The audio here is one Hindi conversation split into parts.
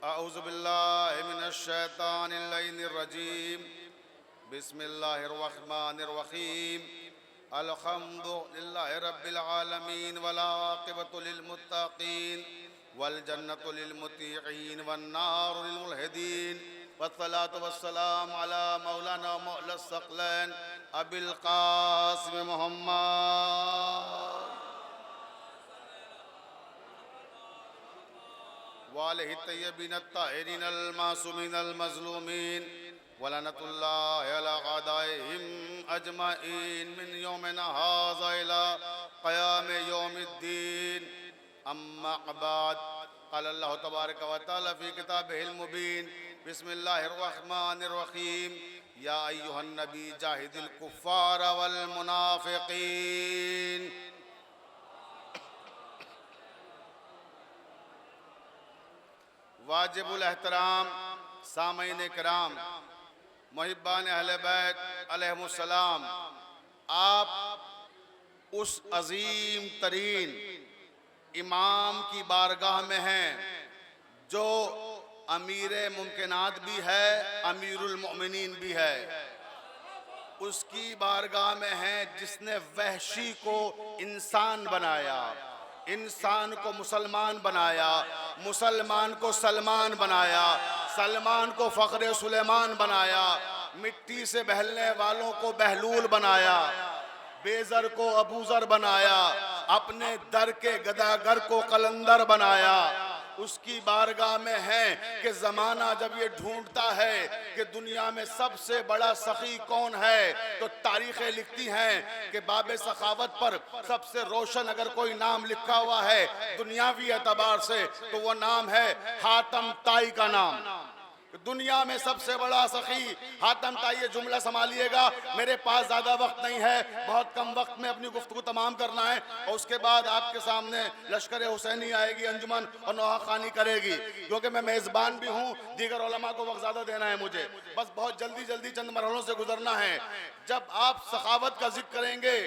अऊज़ु बिल्लाहि मिनश शैतानिर रजीम। बिस्मिल्लाहिर रहमानिर रहीम। अल्हम्दुलिल्लाहि रब्बिल आलमीन वल आक़िबतु लिल मुत्तक़ीन वल जन्नतु लिल मुत्तीक़ीन वन नारु लिल मुल्हिदीन वस्सलातु वस्सलामु अला मौलाना मौलस सक़लैन अबिल क़ासिम मुहम्मद वालिहि तय्यबीन अत्ताहिरीन अल मासूमीन अल मज़लूमीन वलनतुल्लाहि अला अदाइहिम अजमईन मिन यौमिना हाज़ा इला क़याम यौमिद्दीन। अम्मा बाद क़ाल अल्लाहु तबारक व तआला फ़ी किताबिहिल मुबीन। बिस्मिल्लाहिर रहमानिर रहीम। या अय्युहन नबी जाहिदिल कुफ़्फ़ार वल मुनाफ़िक़ीन। वाजिबुल एहतराम सामईन किराम, मुहिब्बान अहले बैत अलैहिमुस्सलाम, आप उस अजीम तरीन इमाम की बारगाह में हैं जो अमीर मुमकिनात भी है, अमीरुल मोमिनीन भी है। उसकी बारगाह में हैं जिसने वहशी को इंसान बनाया, इंसान को मुसलमान बनाया, मुसलमान को सलमान बनाया, सलमान को फ़ख्र सुलेमान बनाया, मिट्टी से बहलने वालों को बहलूल बनाया, बेज़र को अबूज़र बनाया, अपने दर के गदागर को कलंदर बनाया। उसकी बारगाह में है कि ज़माना जब ये ढूंढता है कि दुनिया में सबसे बड़ा सखी कौन है, तो तारीखें लिखती हैं कि बाबे सखावत पर सबसे रोशन अगर कोई नाम लिखा हुआ है दुनियावी एतबार से तो वो नाम है हातम ताई का नाम। दुनिया में सबसे बड़ा सखी हातम ताई। ये जुमला संभालिएगा, मेरे पास ज़्यादा वक्त नहीं है, बहुत कम वक्त में अपनी गुफ्तगू तमाम करना है और उसके बाद आपके सामने लश्कर हुसैनी आएगी, अंजुमन और नोहा खानी करेगी, क्योंकि मैं मेज़बान भी हूँ, दीगर उलमा को वक्त ज़्यादा देना है मुझे, बस बहुत जल्दी जल्दी चंद मरहलों से गुजरना है। जब आप सखावत का जिक्र करेंगे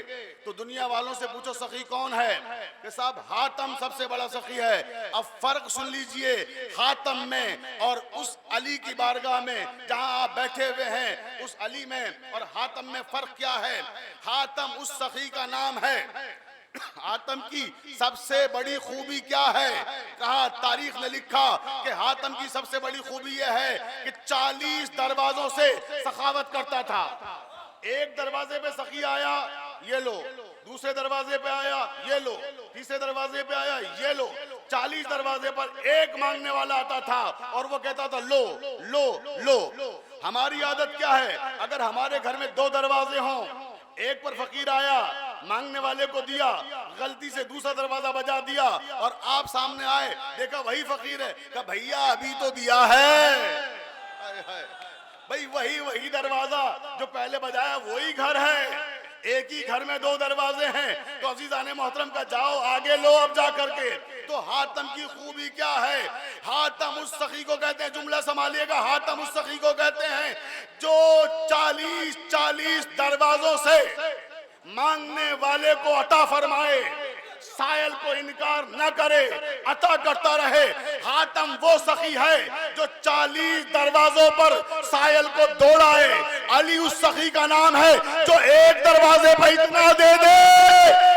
तो दुनिया वालों से पूछो सखी कौन है, कि साहब हातम सबसे बड़ा सखी है। अब फ़र्क सुन लीजिए हातम में और उस अली की बारगाह में जहां आप बैठे हुए हैं, उस अली में और हातम में फर्क क्या है। हातम उस सखी का नाम है। हातम की सबसे बड़ी खूबी क्या है, कहा तारीख ने लिखा कि हातम की सबसे बड़ी खूबी यह है कि 40 दरवाजों से सखावत करता था। एक दरवाजे पे सखी आया, ये लो, दूसरे दरवाजे पे आया, ये लो, तीसरे दरवाजे पे आया, ये लो, 40 दरवाजे पर एक मांगने वाला आता था और वो कहता था लो लो लो। हमारी आदत क्या है, अगर हमारे घर में 2 दरवाजे हों, एक पर फकीर आया, मांगने वाले को दिया, गलती से दूसरा दरवाजा बजा दिया और आप सामने आए, देखा वही फकीर है, कहा भैया अभी तो दिया है। भाई वही दरवाजा जो पहले बजाया वही घर है। एक ही घर में 2 दरवाजे हैं, तो अजीज़ाने मोहतरम का जाओ आगे लो अब जा करके। तो हातम की खूबी क्या है, हातम उस सखी को कहते हैं, जुमला संभालिएगा, हातम उस सखी को कहते हैं जो 40 दरवाजों से मांगने वाले को अता फरमाए, सायल को इनकार न करे, अता करता रहे। हातम वो सखी है जो 40 दरवाजों पर सायल को दौड़ाए। अली उस सखी का नाम है जो एक दरवाजे पर इतना दे दे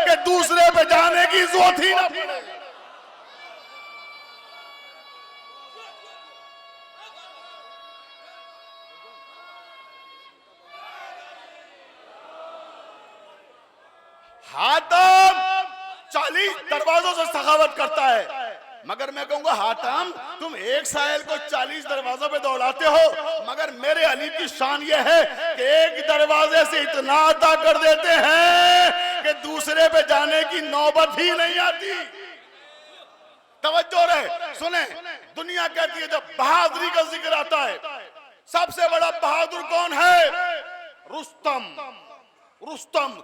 कि दूसरे पे जाने की जरूरत ही न पड़े। हातम 40 दरवाजों से सखावत करता है, मगर मैं कहूंगा हातम तुम एक सायल को 40 दरवाजों पे दौड़ाते हो, मगर मेरे अली की शान ये है कि एक दरवाजे से इतना अता कर देते हैं कि दूसरे पे जाने की नौबत ही नहीं आती। तवज्जो रहे, सुने, दुनिया कहती है जब बहादुरी का जिक्र आता है, सबसे बड़ा बहादुर कौन है, रुस्तम। रुस्तम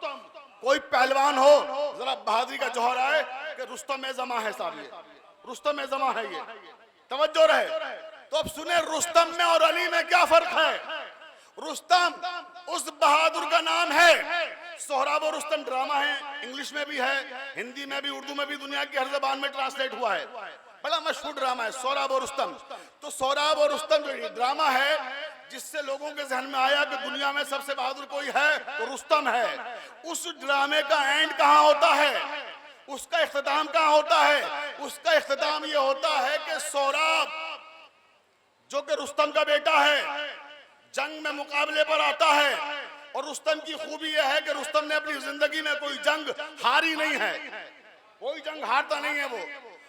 कोई पहलवान हो जरा बहादुरी का जौहर आए कि रुस्तम में जमा है साहब, ये रुस्तम में जमा है, ये तवज्जो रहे। तो अब सुने रुस्तम में और अली में क्या फर्क है। रुस्तम उस बहादुर का नाम है, सोहराब और रुस्तम ड्रामा है, इंग्लिश में भी है, हिंदी में भी, उर्दू में भी, दुनिया की हर ज़बान में ट्रांसलेट हुआ है, बड़ा मशहूर ड्रामा है सोहराब और रुस्तम। तो सोहराब और रुस्तम जो ड्रामा है, जिससे लोगों के जहन में आया कि दुनिया में सबसे बहादुर कोई है तो रुस्तम है, उस ड्रामे का एंड कहाँ होता है, उसका इख्तिताम कहाँ होता है? उसका इख्तिताम ये होता है कि सोहराब जो कि रुस्तम का बेटा है, जंग में मुकाबले पर आता है। और रुस्तम की खूबी यह है कि रुस्तम ने अपनी जिंदगी में कोई जंग हारी नहीं है, कोई जंग हारता नहीं है। वो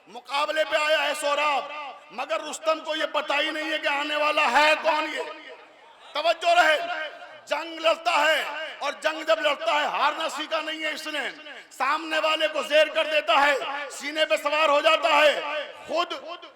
मुकाबले पे आया है सोहराब, मगर रुस्तम को ये पता ही नहीं है कि आने वाला है कौन। ये तवज्जो रहे, जंग लड़ता है और जंग जब लड़ता है हारना सीखा नहीं है इसने, सामने वाले को जेर कर देता है, सीने पे सवार हो जाता है। खुद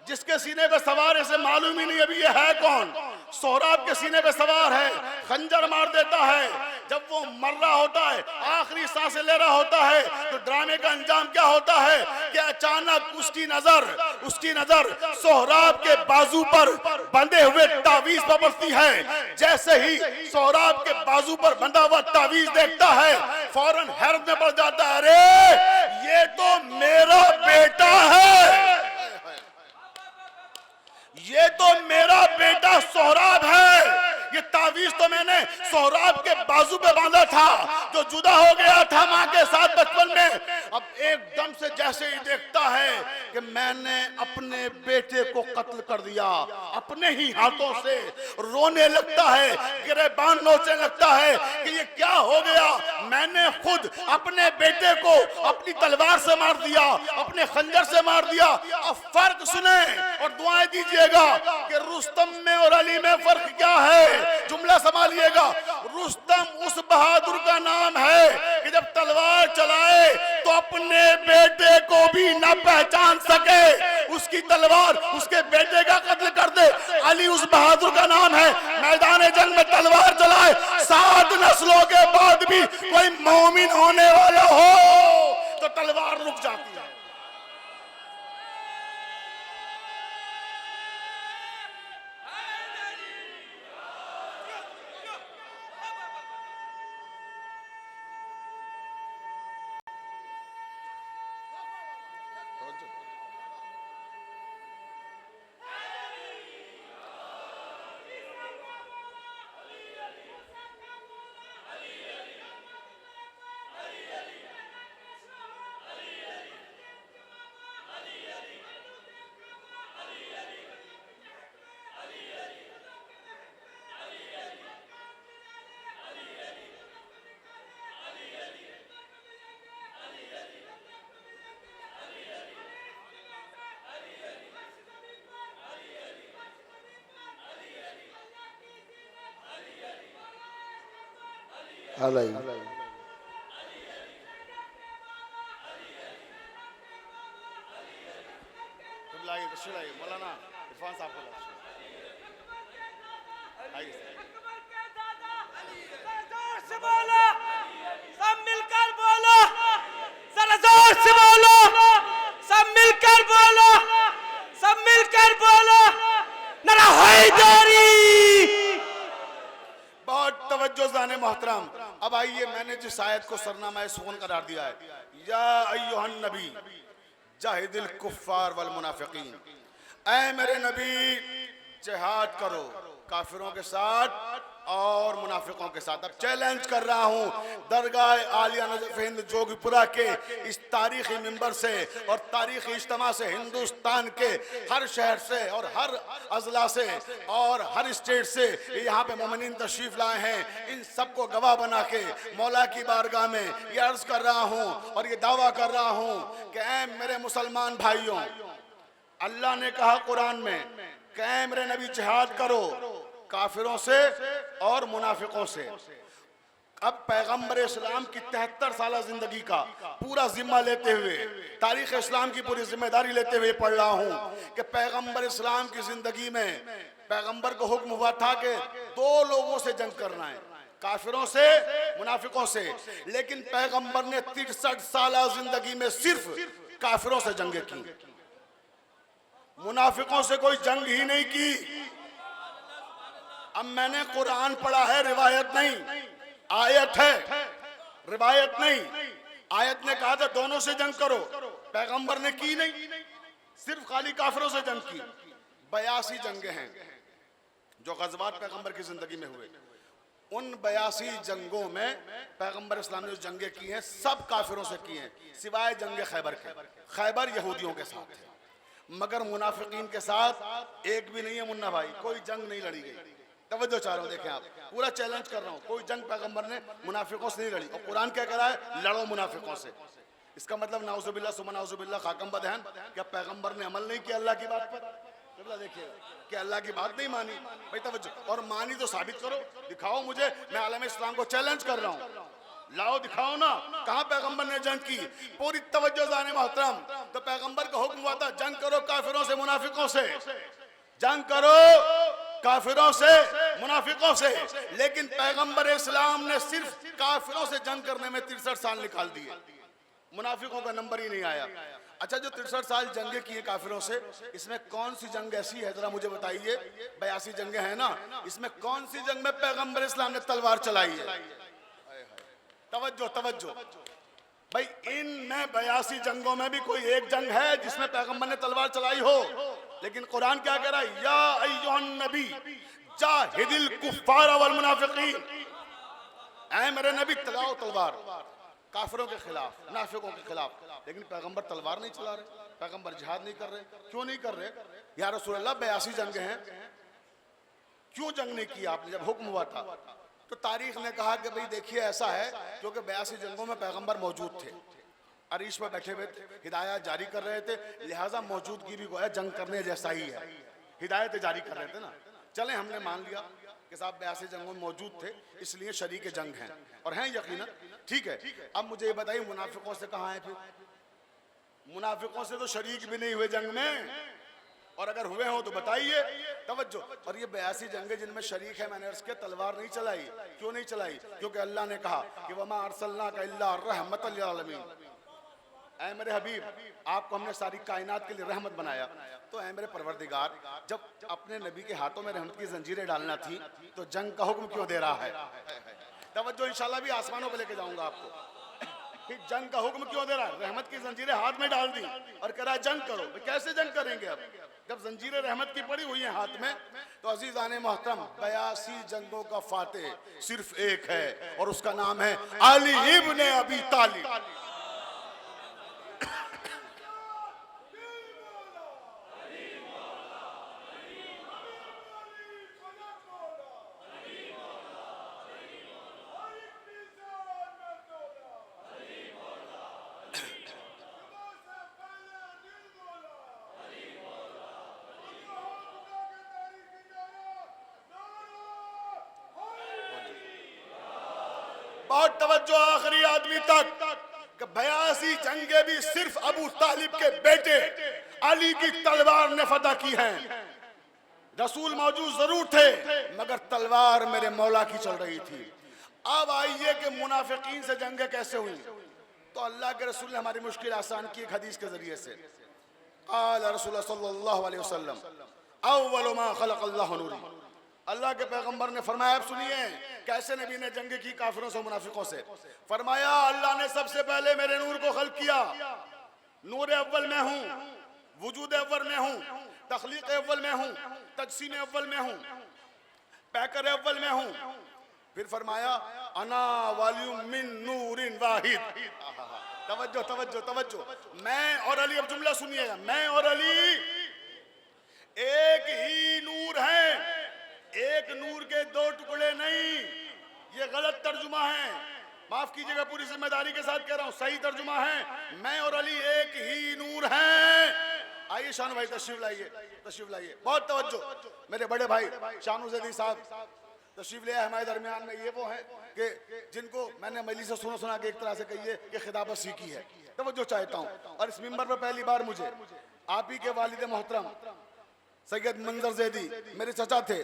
जिसके सीने पे सवार है इसे मालूम ही नहीं अभी ये है कौन। सोहराब के सीने पे सवार है, खंजर मार देता है। जब वो मर रहा होता है, आखिरी सांसें ले रहा होता है, तो ड्रामे का अंजाम क्या होता है कि अचानक उसकी नजर सोहराब के बाजू पर बंधे हुए तावीज पर पड़ती है। जैसे ही सोहराब के बाजू पर बंधा हुआ तावीज देखता है, फौरन हैरत में पड़ जाता है, अरे ये तो मेरा बेटा है, ये तो मेरा बेटा सोहराब है। ये तावीज तो मैंने सोहराब के बाजू पे बांधा था जो जुदा हो गया था मां के साथ बचपन में। अब एकदम से जैसे ही देखता है कि मैंने अपने बेटे को कत्ल कर दिया, अपने ही हाथों से रोने लगता है, गिरेबान नोचने लगता है कि ये क्या हो गया, मैंने खुद अपने बेटे को अपनी तलवार से मार दिया, अपने खंजर से मार दिया। अब फर्क सुने और दुआएं दीजिएगा कि रुस्तम में और अली में फर्क क्या है। जुमला संभालिएगा, रुस्तम उस बहादुर का नाम है कि जब तलवार चलाए तो अपने बेटे को भी न पहचान सके, उसकी तलवार उसके बेटे का कत्ल कर दे। अली उस बहादुर का नाम है, मैदान जंग में तलवार चलाए, 7 नस्लों के बाद भी कोई मोमिन होने वाला हो तो तलवार रुक जाती है। अलई मौलाना इरफान साहब को बोलो, सब मिलकर बोलो, जरा जोर से बोलो, सब मिलकर बोलो, सब मिलकर बोलो, नारा हैदरी। बहुत तवज्जो जाने मोहतरम। अब आइए, मैंने जिस आयत को सरनामा सुकून करार दिया है, या अय्युहन नबी जाहिदिल कुफ्फार वल मुनाफिकीन, ऐ मेरे नबी जिहाद करो काफिरों के साथ और मुनाफिकों के साथ। अब चैलेंज कर रहा हूं दरगाह आलिया नजफ हिंद जोगीपुरा के इस तारीखी मिंबर से और तारीखी इज्तिमा से, हिंदुस्तान के हर शहर से और हर अजला से और हर स्टेट से यहाँ पे मोमिनीन तशरीफ लाए हैं। इन सबको गवाह बना के मौला की बारगाह में ये अर्ज कर रहा हूँ और ये दावा कर रहा हूँ कि ऐ मेरे मुसलमान भाइयों, अल्लाह ने कहा कुरान में कि ऐ मेरे नबी जिहाद करो काफिरों से और मुनाफिकों से। अब पैगंबर इस्लाम की 73 साल जिंदगी का पूरा जिम्मा लेते हुए, तारीख इस्लाम की पूरी जिम्मेदारी लेते हुए पढ़ रहा हूँ कि पैगंबर इस्लाम की जिंदगी में पैगंबर को हुक्म हुआ था कि 2 लोगों से जंग करना है, काफिरों से मुनाफिकों से। लेकिन पैगंबर ने 63 साल जिंदगी में सिर्फ काफिरों से जंगें की, मुनाफिकों से कोई जंग ही नहीं की। अब मैंने कुरान पढ़ा है, रिवायत नहीं, आयत है, रिवायत नहीं। आयत ने कहा था दोनों से जंग करो, पैगंबर ने की नहीं, सिर्फ खाली काफिरों से जंग की। 82 जंगें हैं जो गज़वात पैगंबर की जिंदगी में हुए। उन 82 जंगों में पैगंबर इस्लाम ने जो जंगें की हैं सब काफिरों से की हैं, सिवाय जंग खैबर के। खैबर यहूदियों के साथ है, मगर मुनाफिकीन के साथ एक भी नहीं है मुन्ना भाई, कोई जंग नहीं लड़ी गई। तवज्जो चाह रहा हूं, देखें आप, पूरा चैलेंज कर रहा हूं, कोई जंग पैगंबर ने मुनाफिकों से नहीं लड़ी। और कुरान क्या कह रहा है? लड़ो मुनाफिकों से। इसका मतलब नाउजुबिल्लाह सुमा नाउजुबिल्लाह खाकम बदहन, क्या पैगंबर ने अमल नहीं किया अल्लाह की बात पर? देखिए कि अल्लाह की बात नहीं मानी भाई, तवज्जो, और मानी तो साबित करो, दिखाओ मुझे। मैं आलम इस्लाम को चैलेंज कर रहा हूँ, लाओ दिखाओ ना, कहां पैगंबर ने जंग की? पूरी तवज्जो जाने मोहतरम, तो पैगंबर का हुक्म हुआ था जंग करो काफिरों से मुनाफिकों से, जंग करो काफिरों से मुनाफिकों से। लेकिन पैगंबर इस्लाम ने सिर्फ काफिरों से जंग करने में 63 साल निकाल दिए, मुनाफिकों का नंबर ही नहीं आया। अच्छा, जो 63 साल जंगे की है काफिरों से, इसमें कौन सी जंग ऐसी है जरा मुझे बताइए? 82 जंगे हैं ना, इसमें कौन सी जंग में पैगंबर इस्लाम ने तलवार चलाई है? तवज्जो तवज्जो भाई, इन में 82 जंगों में भी कोई एक जंग है जिसमें पैगंबर ने तलवार चलाई हो? लेकिन कुरान क्या कह रहा है? या अय्युहन नबी जाहिदिल कुफ्फार वल मुनाफिकीन, ऐ मेरे नबी चलाओ तलवार काफिरों के खिलाफ, मुनाफिकों के खिलाफ। लेकिन पैगंबर तलवार नहीं चला रहे, पैगंबर जिहाद नहीं कर रहे। क्यों नहीं कर रहे? या रसूल अल्लाह 82 जंगे हैं, क्यों जंग नहीं की आपने जब हुक्म हुआ था? तो तारीख ने कहा कि भाई देखिए ऐसा है, क्योंकि 82 जंगों में पैगंबर मौजूद थे, अरीश पर बैठे हुए थे, हिदायत जारी कर रहे थे, लिहाजा मौजूदगी भी गोया जंग करने जैसा ही है, हिदायत जारी कर रहे थे ना। चले हमने मान लिया कि साहब 82 जंगों में मौजूद थे, इसलिए शरीक जंग हैं और हैं यकीनन, ठीक है। अब मुझे ये बताइए मुनाफिकों से कहाँ है? फिर मुनाफिकों से तो शरीक भी नहीं हुए जंग में, और अगर हुए हो तो बताइए। तवज्जो, और ये 82 जंगें जिनमें शरीक है, मैंने अर्ज़ किया तलवार नहीं चलाई। क्यों नहीं चलाई? क्योंकि अल्लाह ने कहा कि वमा अरसलनाका इल्ला रहमतल लिल आलमीन, ऐ मेरे हबीब आपको हमने सारी कायनात के लिए रहमत बनाया। तो ऐ मेरे परवरदिगार, जब अपने नबी के हाथों में रहमत की जंजीरें डालना थी तो जंग का हुक्म क्यों दे रहा है? तवज्जो, इंशाल्लाह भी आसमानों पे लेके जाऊंगा आपको कि जंग का हुक्म क्यों दे रहा है? रहमत की जंजीरें हाथ में डाल दी और कह रहा है जंग करो। कैसे जंग करेंगे अब जब जंजीरें रहमत की पड़ी हुई हैं हाथ में? तो अजीजाने मोहतरम, 82 जंगों का फातेह सिर्फ एक है और उसका नाम है अली इब्ने अबी तालिब। बहुत तवज्जो आखिरी आदमी तक कि 82 जंगे भी सिर्फ अबू तालिब के बेटे अली की तलवार ने फतह की हैं। रसूल मौजूद जरूर थे मगर तलवार मेरे मौला की चल रही थी। अब आइए कि मुनाफिकीन से जंगे कैसे हुई? तो अल्लाह के रसूल ने हमारी मुश्किल आसान की एक हदीस के जरिए से। क़ाल रसूल सल्लल्लाहु अलैहि वसल्लम अव्वलु मा खलक़ल्लाहु नूरी, अल्लाह के पैगंबर ने फरमाया, आप सुनिए कैसे नबी ने जंग की काफिरों से मुनाफिकों से। फरमाया अल्लाह ने सबसे पहले मेरे नूर को खल्क किया, नूर अव्वल में हूँ, वजूद अव्वल में हूँ, तख्लीक अव्वल में हूँ, तजसीम अव्वल में हूँ, पैकर अव्वल में हूँ। फिर फरमाया अना वालियुम मिन नूरिन वाहिद। तवज्जो तवज्जो तवज्जो, मैं और अली, अब जुमला सुनिएगा, मैं और अली एक ही नूर हैं, एक नूर के दो टुकड़े नहीं। ये गलत तर्जुमा है, माफ कीजिएगा, पूरी जिम्मेदारी के साथ कह रहा हूं, सही तर्जुमा है, मैं और अली एक ही नूर हैं। आइए शानू भाई तशरीफ लाइए, तशरीफ लाइए, बहुत तवज्जो। मेरे बड़े भाई शानू जैदी साहब तशरीफ ले आए हमारे दरमियान में। ये वो हैं कि जिनको मैंने मजलिस से सुना के एक तरह से कहिए कि खिताबत सीखी है। तवज्जो चाहता हूँ, और इस मिंबर पर पहली बार मुझे आप ही के वालिद मोहतरम सैयद मंजर जैदी मेरे चचा थे,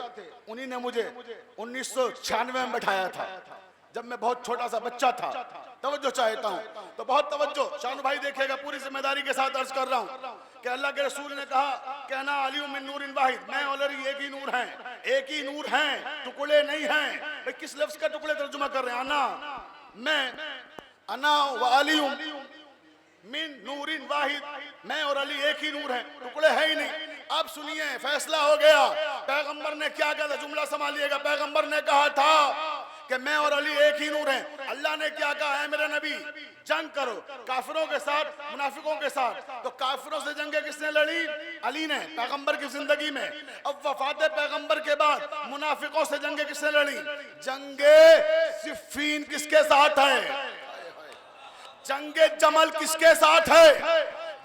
उन्हीं ने मुझे 1996 में बैठाया था जब मैं बहुत छोटा सा बच्चा था। तवज्जो चाहता हूँ, तो बहुत तवज्जो शानू भाई देखेगा, पूरी जिम्मेदारी के साथ अर्ज कर रहा हूँ कि अल्लाह के रसूल ने कहा कहना अली मिन नूरिन वाहिद, मैं और अली एक ही नूर हैं, एक ही नूर हैं, टुकड़े नहीं हैं। भाई किस लफ्ज का टुकड़े तर्जुमा कर रहे हैं? अना, मैं, अना व अली मिन नूरिन वाहिद, मैं और अली एक ही नूर हैं, टुकड़े है ही नहीं। अब सुनिए, फैसला हो गया। पैगंबर ने क्या कहा था, जुमला संभालिएगा। पैगंबर ने कहा था कि मैं और अली एक ही नूर हैं। अल्लाह ने क्या कहा है, मेरे नबी जंग करो काफिरों के साथ, मुनाफिकों के साथ। तो काफिरों से जंग किसने लड़ी? अली ने, पैगंबर की जिंदगी में। अब वफात पैगंबर के बाद मुनाफिकों से जंग किसने लड़ी? जंगे सिफ्फीन किसके साथ है? जंगे जमल किसके साथ है?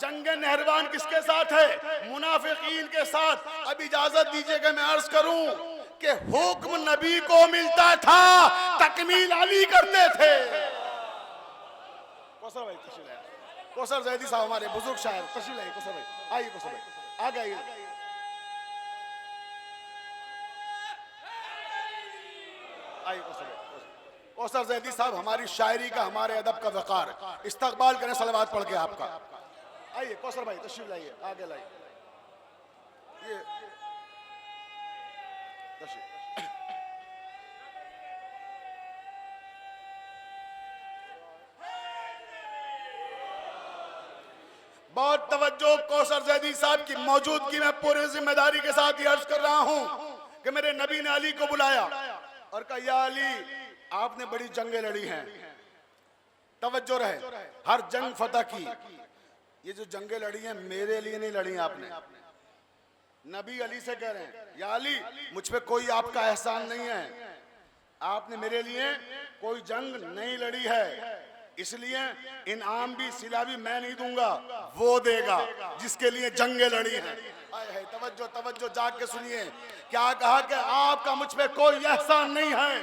जंगे नहरवान किसके साथ है? मुनाफिकीन के साथ। अब इजाजत दीजिएगा मैं अर्ज करूं कि हुक्म नबी को मिलता था, तकमील अली करते थे। कौसर भाई तशरीफ लाइए, कौसर जैदी साहब हमारे बुजुर्ग शायर, तशरीफ लाइए कौसर भाई, आइए कौसर भाई, आ गए आइए कौसर भाई। कौसर जैदी साहब हमारी शायरी का, हमारे अदब का वकार, इस्तकबाल करें सलवात पढ़ के आपका। आइए कौसर भाई तशरीफ लाइए, आगे लाइए ये तशरीफ। बहुत तवज्जो, कौसर जैदी साहब की मौजूदगी में पूरी जिम्मेदारी के साथ ये अर्ज कर रहा हूं कि मेरे नबी ने अली को बुलाया और कहा, या अली आपने बड़ी जंगें लड़ी हैं, तवज्जो रहे, हर जंग फतह की। ये जो जंगें लड़ी हैं मेरे लिए नहीं लड़ी आपने। नबी अली से कह रहे हैं, या अली मुझ पे कोई आपका एहसान नहीं है, आपने मेरे लिए कोई जंग नहीं लड़ी है, इसलिए इनाम भी सिला भी मैं नहीं दूंगा, वो देगा जिसके लिए जंगें लड़ी हैं। तवज्जो तवज्जो, जाग के सुनिए, क्या कहा कि आपका मुझ पे कोई एहसान नहीं है,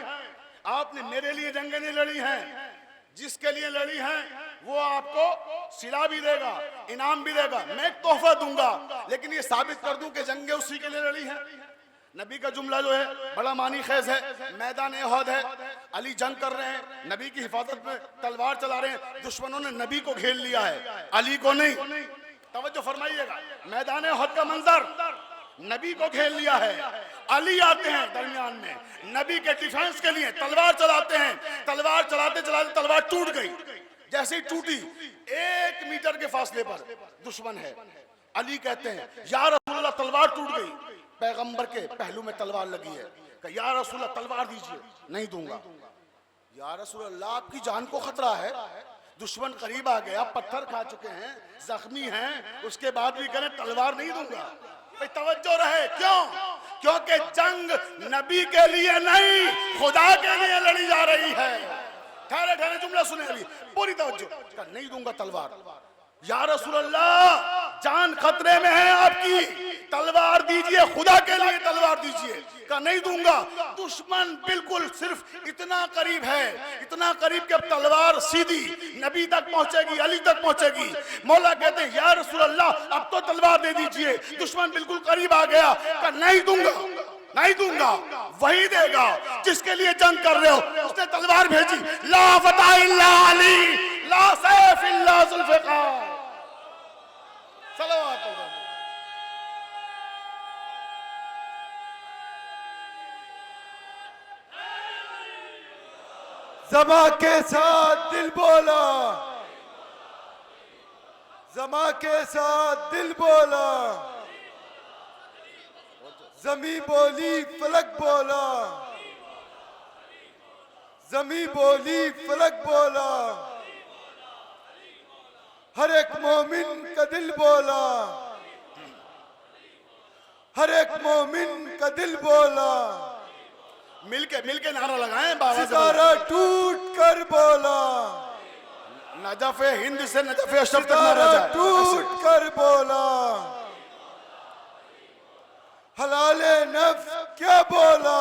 आपने मेरे लिए जंगें नहीं लड़ी हैं, जिसके लिए लड़ी हैं वो आपको सिला भी देगा, इनाम भी देगा, मैं एक तोहफा दूंगा, लेकिन ये साबित कर दूं कि जंगें उसी के लिए लड़ी हैं। नबी का जुमला जो है बड़ा मानी खेज है। मैदान उहद है, अली जंग कर रहे हैं, नबी की हिफाजत में तलवार चला रहे हैं, दुश्मनों ने नबी को घेर लिया है, अली को नहीं। तवज्जो फरमाइएगा, मैदान उहद का मंजर, नबी को घेर लिया है, अली आते हैं दरमियान में, नबी के डिफेंस के लिए तलवार चलाते हैं, तलवार चलाते चलाते तलवार टूट गई। जैसे ही टूटी, 1 मीटर के फासले पर दुश्मन है। अली कहते हैं, या रसूलल्लाह तलवार टूट गई, पैगंबर के पहलू में तलवार लगी है, कि या रसूलल्लाह तलवार दीजिए, नहीं दूंगा। या रसूलल्लाह आपकी जान को खतरा है, दुश्मन करीब आ गया, पत्थर खा चुके हैं, जख्मी हैं, उसके बाद भी करें तलवार नहीं दूंगा। भाई तवज्जो रहे, क्यों? क्योंकि जंग नबी के लिए नहीं, खुदा के लिए लड़ी जा रही है। ठहरे ठहरे जुमला सुने अभी, पूरी तवज्जो। नहीं दूंगा तलवार। या रसूलल्लाह जान खतरे में है आपकी, तलवार दीजिए, खुदा के लिए तलवार दीजिए। का नहीं दूंगा। दुश्मन बिल्कुल सिर्फ इतना करीब है, इतना करीब कि अब तलवार सीधी नबी तक पहुंचेगी, अली तक पहुंचेगी। मौला कहते हैं, या रसूलल्लाह अब तो तलवार दे दीजिए, दुश्मन बिल्कुल करीब आ गया। का नहीं दूंगा, नहीं दूंगा, वही देगा जिसके लिए जंग कर रहे हो। उसने तलवार भेजी, ला फतह इल्ला अली, ला सैफ इल्ला जुल्फ़िकार। सलावत अलैहि। ज़मा के साथ दिल बोला, ज़मा के साथ दिल बोला, ज़मी बोली फलक बोला, ज़मी बोली फलक बोला, हर एक मोमिन का दिल बोला, हर एक मोमिन का दिल बोला। मिलके नारा लगाएं बाबा। सितारा टूट कर बोला, नजफ़े हिंद से नजफ़े अशरफ तक नारा सितारा जाए। टूट कर बोला, हलाले नफ्स क्या बोला,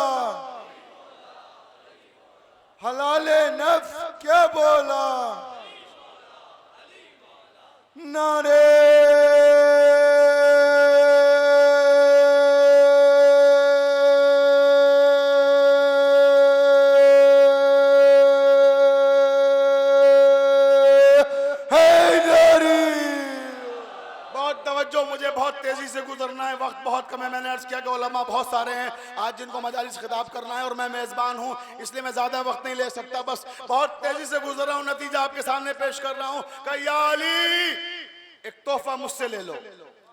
हलाले नफ्स क्या बोला, नारे मुझे बहुत तेजी से गुजरना है, वक्त बहुत कम है। मैंने अर्ज किया कि उलमा बहुत सारे हैं आज जिनको मजालिस खिताब करना है और मैं मेज़बान हूँ, इसलिए मैं ज़्यादा वक्त नहीं ले सकता। बस बहुत तेजी से गुजर रहा हूँ, नतीजा आपके सामने पेश कर रहा हूँ कि या अली एक तोहफा मुझसे ले लो,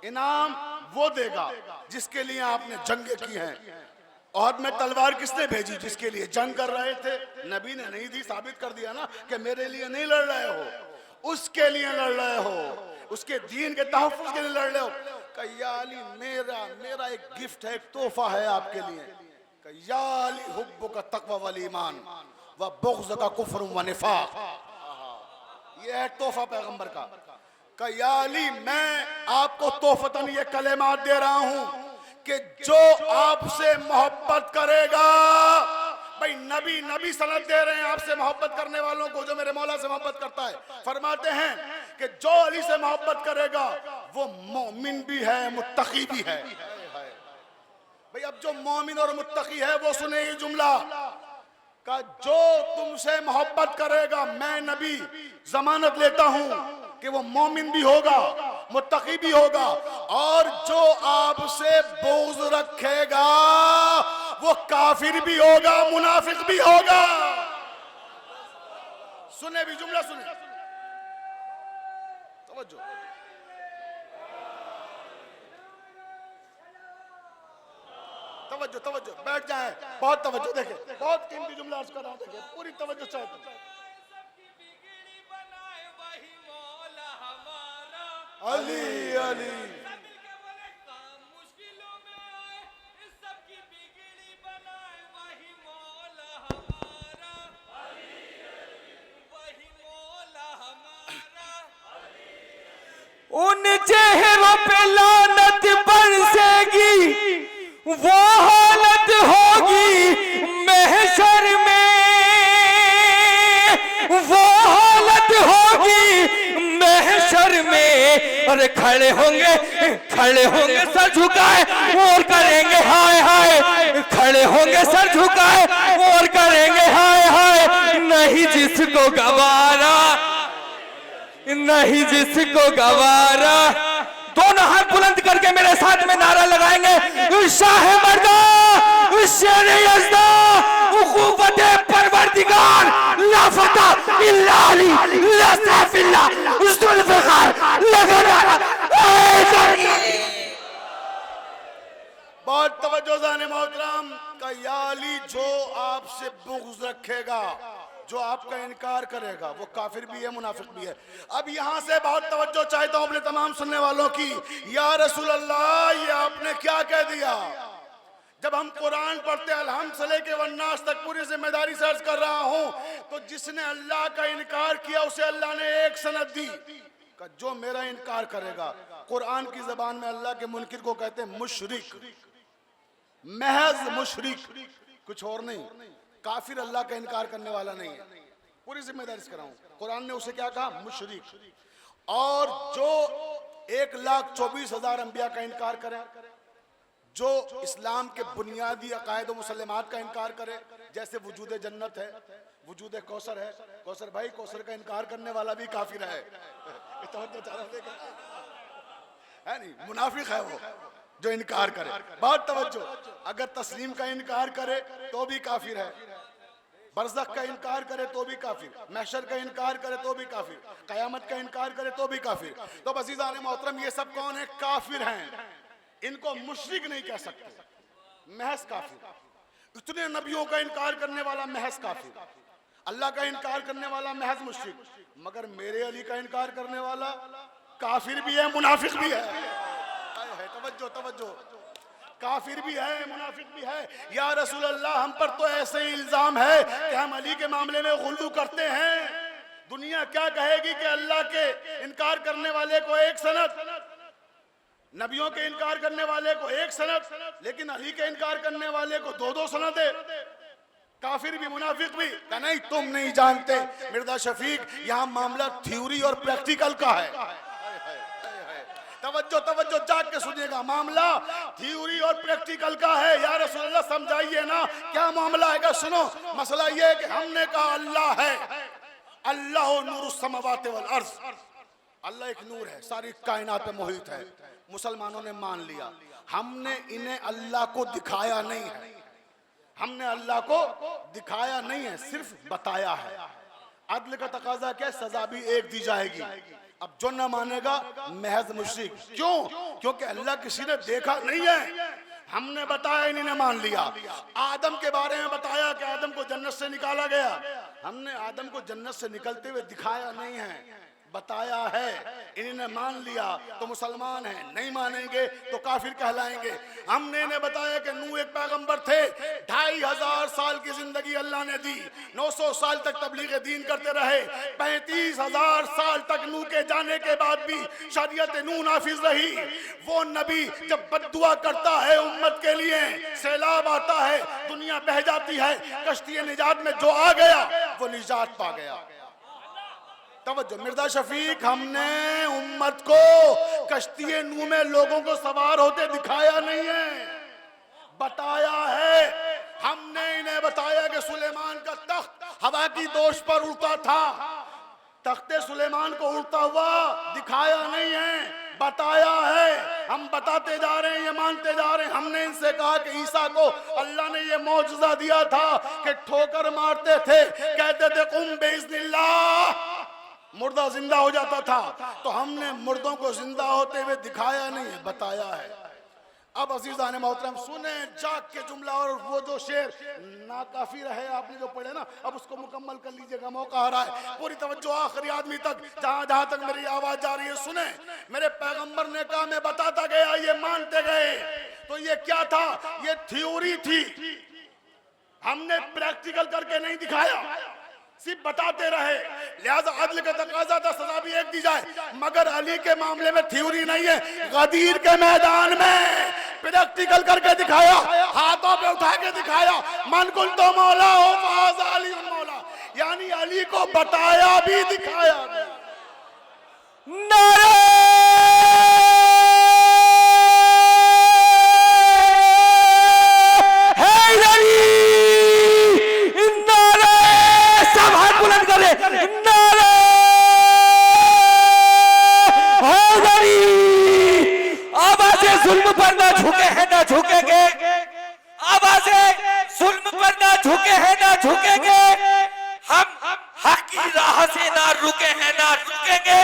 इनाम वो देगा जिसके लिए आपने जंगें की हैं। और में तलवार किसने भेजी? जिसके लिए जंग कर रहे थे। नबी ने नहीं दी, साबित कर दिया ना कि मेरे लिए नहीं लड़ रहे हो, उसके लिए लड़ रहे हो, उसके दीन के तहफ्फुज़ के लिए लड़ रहे हो। या अली मेरा एक गिफ्ट है, एक तोहफा है आपके लिए। या अली हुब्बु का तक़वा वल ईमान व बुग़्ज़ का कुफ्र व निफाक़। ये है तोहफा पैगंबर का। या अली मैं आपको तोहफतन ये कलेमात दे रहा हूं कि जो आपसे मोहब्बत करेगा, भाई नबी सनद दे रहे हैं आपसे मोहब्बत करने वालों को, जो मेरे मौला से मोहब्बत करता है। फरमाते हैं कि जो अली से मोहब्बत करेगा वो मोमिन भी है, मुत्तकी भी है। भाई अब जो मोमिन और मुत्तकी है वो सुने ये जुमला का, जो तुमसे मोहब्बत करेगा मैं नबी जमानत लेता हूं कि वो मोमिन भी होगा, मुत्तकी भी होगा, और जो आपसे बुग़्ज़ रखेगा वो काफिर भी होगा, मुनाफिक भी होगा। सुने भी जुमला, सुने, तवज्जो। तवज्जो तवज्जो, बैठ जाए, बहुत तवज्जो। देखे बहुत कीमती जुमला अर्ज कर रहा हूं, देखे पूरी तवज्जो चाहिए। अली अली उन चेहरों पे लानत बरसेगी, वो हालत होगी महशर में, वो हालत होगी महशर में। अरे खड़े होंगे सर झुकाए और करेंगे हाय हाय, खड़े होंगे सर झुकाए और करेंगे हाय हाय। नहीं जिसको गवारा, नहीं जिसको गवारा। दोनों हाथ बुलंद करके मेरे साथ में नारा लगाएंगे, शाह मर्दा शेर यज़्दा उक़ूवत परवरदिगार ला फता इल्ला अली ला सैफ इल्ला ज़ुल्फ़िकार लगाना। बहुत तवज्जो ज़ाने मोहतरम का, या अली जो आपसे बुग़्ज़ रखेगा, जो आपका इनकार करेगा वो काफिर भी है, मुनाफिक भी है। अब यहाँ से बहुत तवज्जो चाहता हूँ अपने तमाम सुनने वालों की। या रसूल अल्लाह, ये आपने क्या कह दिया? जब हम कुरान पढ़ते अलहम्द से लेके वन्नास तक पूरी जिम्मेदारी से अर्ज कर रहा हूँ, तो जिसने अल्लाह का इनकार किया उसे अल्लाह ने एक सनद दी का, जो मेरा इनकार करेगा। कुरान की जबान में अल्लाह के मुनकिर को कहते हैं मुशरिक, महज मुशरिक, कुछ और नहीं। काफिर अल्लाह का इनकार करने वाला नहीं है, पूरी जिम्मेदारी से कराऊं। कुरान ने उसे क्या कहा? मुशरिक। और जो 1,24,000 अंबिया का इनकार करे, जो इस्लाम के बुनियादी अकायद व मुसल्लमात का इनकार करे, जैसे वजूद जन्नत है, वजूद कौसर है, कौसर भाई कौसर का इनकार करने वाला भी काफिर है। है नहीं, मुनाफिक है वो जो इनकार करे। बहुत तवज्जो, अगर तस्लीम का इनकार करे तो भी काफिर है, बरज़ख का इनकार करे तो भी काफिर, महशर का इनकार करे तो भी काफिर, कयामत का इनकार करे तो भी काफिर। तो अज़ीज़ान मोहतरम, ये सब कौन है? काफिर हैं। इनको मुशरिक नहीं कह सकते, महज काफिर। इतने नबियों का इनकार करने वाला महज काफिर, अल्लाह का इनकार करने वाला महज मुशरिक, मगर मेरे अली का इनकार करने वाला काफिर भी है, मुनाफिक भी है। तवज्जो तवज्जो, काफिर भी है, मुनाफिक भी है। या रसूल अल्लाह, हम पर तो ऐसे ही इल्जाम है कि हम अली के मामले में गुलू करते हैं। दुनिया क्या कहेगी कि अल्लाह के इनकार करने वाले को एक सनद, नबियों के इनकार करने वाले को एक सनद, लेकिन अली के इनकार करने वाले को 2-2 सनद है। काफिर भी, मुनाफिक भी। नहीं, तुम नहीं जानते मिर्जा शफीक, यहाँ मामला थ्योरी और प्रैक्टिकल का है। तवज्जो तवज्जो, जाग के सुनिएगा, मामला थ्योरी और प्रैक्टिकल का है। या रसूल अल्लाह, समझाइए ना क्या मामला है। सुनो, मसला ये है कि हमने कहा अल्लाह है, अल्लाह नूरुस समावाति वल अर्ज़, अल्लाह एक नूर है, सारी कायनात पे मोहित है। मुसलमानों ने मान लिया। हमने इन्हें अल्लाह को दिखाया नहीं है, हमने अल्लाह को दिखाया नहीं है, सिर्फ बताया है। अदल का तकाजा क्या? सजा भी एक दी जाएगी। अब जो न मानेगा महज मुशरिक। क्यों? क्योंकि अल्लाह किसी ने देखा नहीं है, हमने बताया इन्हीं ने मान लिया। आदम के बारे में बताया कि आदम को जन्नत से निकाला गया, हमने आदम को जन्नत से निकलते हुए दिखाया नहीं है, बताया है, इन्होंने मान लिया तो मुसलमान हैं, नहीं मानेंगे तो काफिर कहलाएंगे। हमने इन्हें बताया कि नूह एक पैगंबर थे, 2500 साल की जिंदगी अल्लाह ने दी, 900 साल तक तबलीग दीन करते रहे, 35,000 साल तक नूह के जाने के बाद भी शरीयत नूह नाफिज रही। वो नबी जब बद्दुआ करता है उम्मत के लिए, सैलाब आता है, दुनिया बह जाती है, कश्ती निजात में जो आ गया वो निजात पा गया। तवज्जो मिर्जा शफीक, हमने उम्मत को कश्ती नूह में लोगों को सवार होते दिखाया नहीं है, बताया है। हमने इन्हें बताया कि सुलेमान का तख्त हवा की दोष पर उड़ता था, तख्ते सुलेमान को उड़ता हुआ दिखाया नहीं है, बताया है। हम बताते जा रहे हैं, ये मानते जा रहे हैं। हमने इनसे कहा कि ईसा को अल्लाह ने ये मौजज़ा दिया था कि ठोकर मारते थे, कहते थे कुम बिइज़्निल्लाह, मुर्दा जिंदा हो जाता था। तो हमने मुर्दों को जिंदा होते हुए दिखाया नहीं है, बताया है। अब अजीज़ान मोहतरम सुने जाग के जुमला, और वो जो शेर नाकाफी रहे आपने जो पढ़े ना, अब उसको मुकम्मल कर लीजिएगा, मौका आ रहा है। पूरी तवज्जो आखिरी आदमी तक, जहां जहां तक मेरी आवाज जा रही है सुने। मेरे पैगंबर ने कहा मैं बताता गया, ये मानते गए। तो ये क्या था? ये थ्योरी थी, हमने प्रैक्टिकल करके नहीं दिखाया, सिर्फ बताते रहे। लिहाजा अदल का तकाजा था, सजा भी एक दी जाए, मगर अली के मामले में थ्योरी नहीं है। गदीर के मैदान में प्रैक्टिकल करके दिखाया, हाथों पे उठा के दिखाया, मन कुल तो मौला हो फाज़ अली मौला, यानी अली को बताया भी दिखाया भी। नारे जुल्म पर ना झुके हैं ना झुकेंगे, आवाज़ें जुल्म पर ना झुके हैं ना झुकेंगे, हम हक की राह से ना रुके हैं ना रुकेंगे।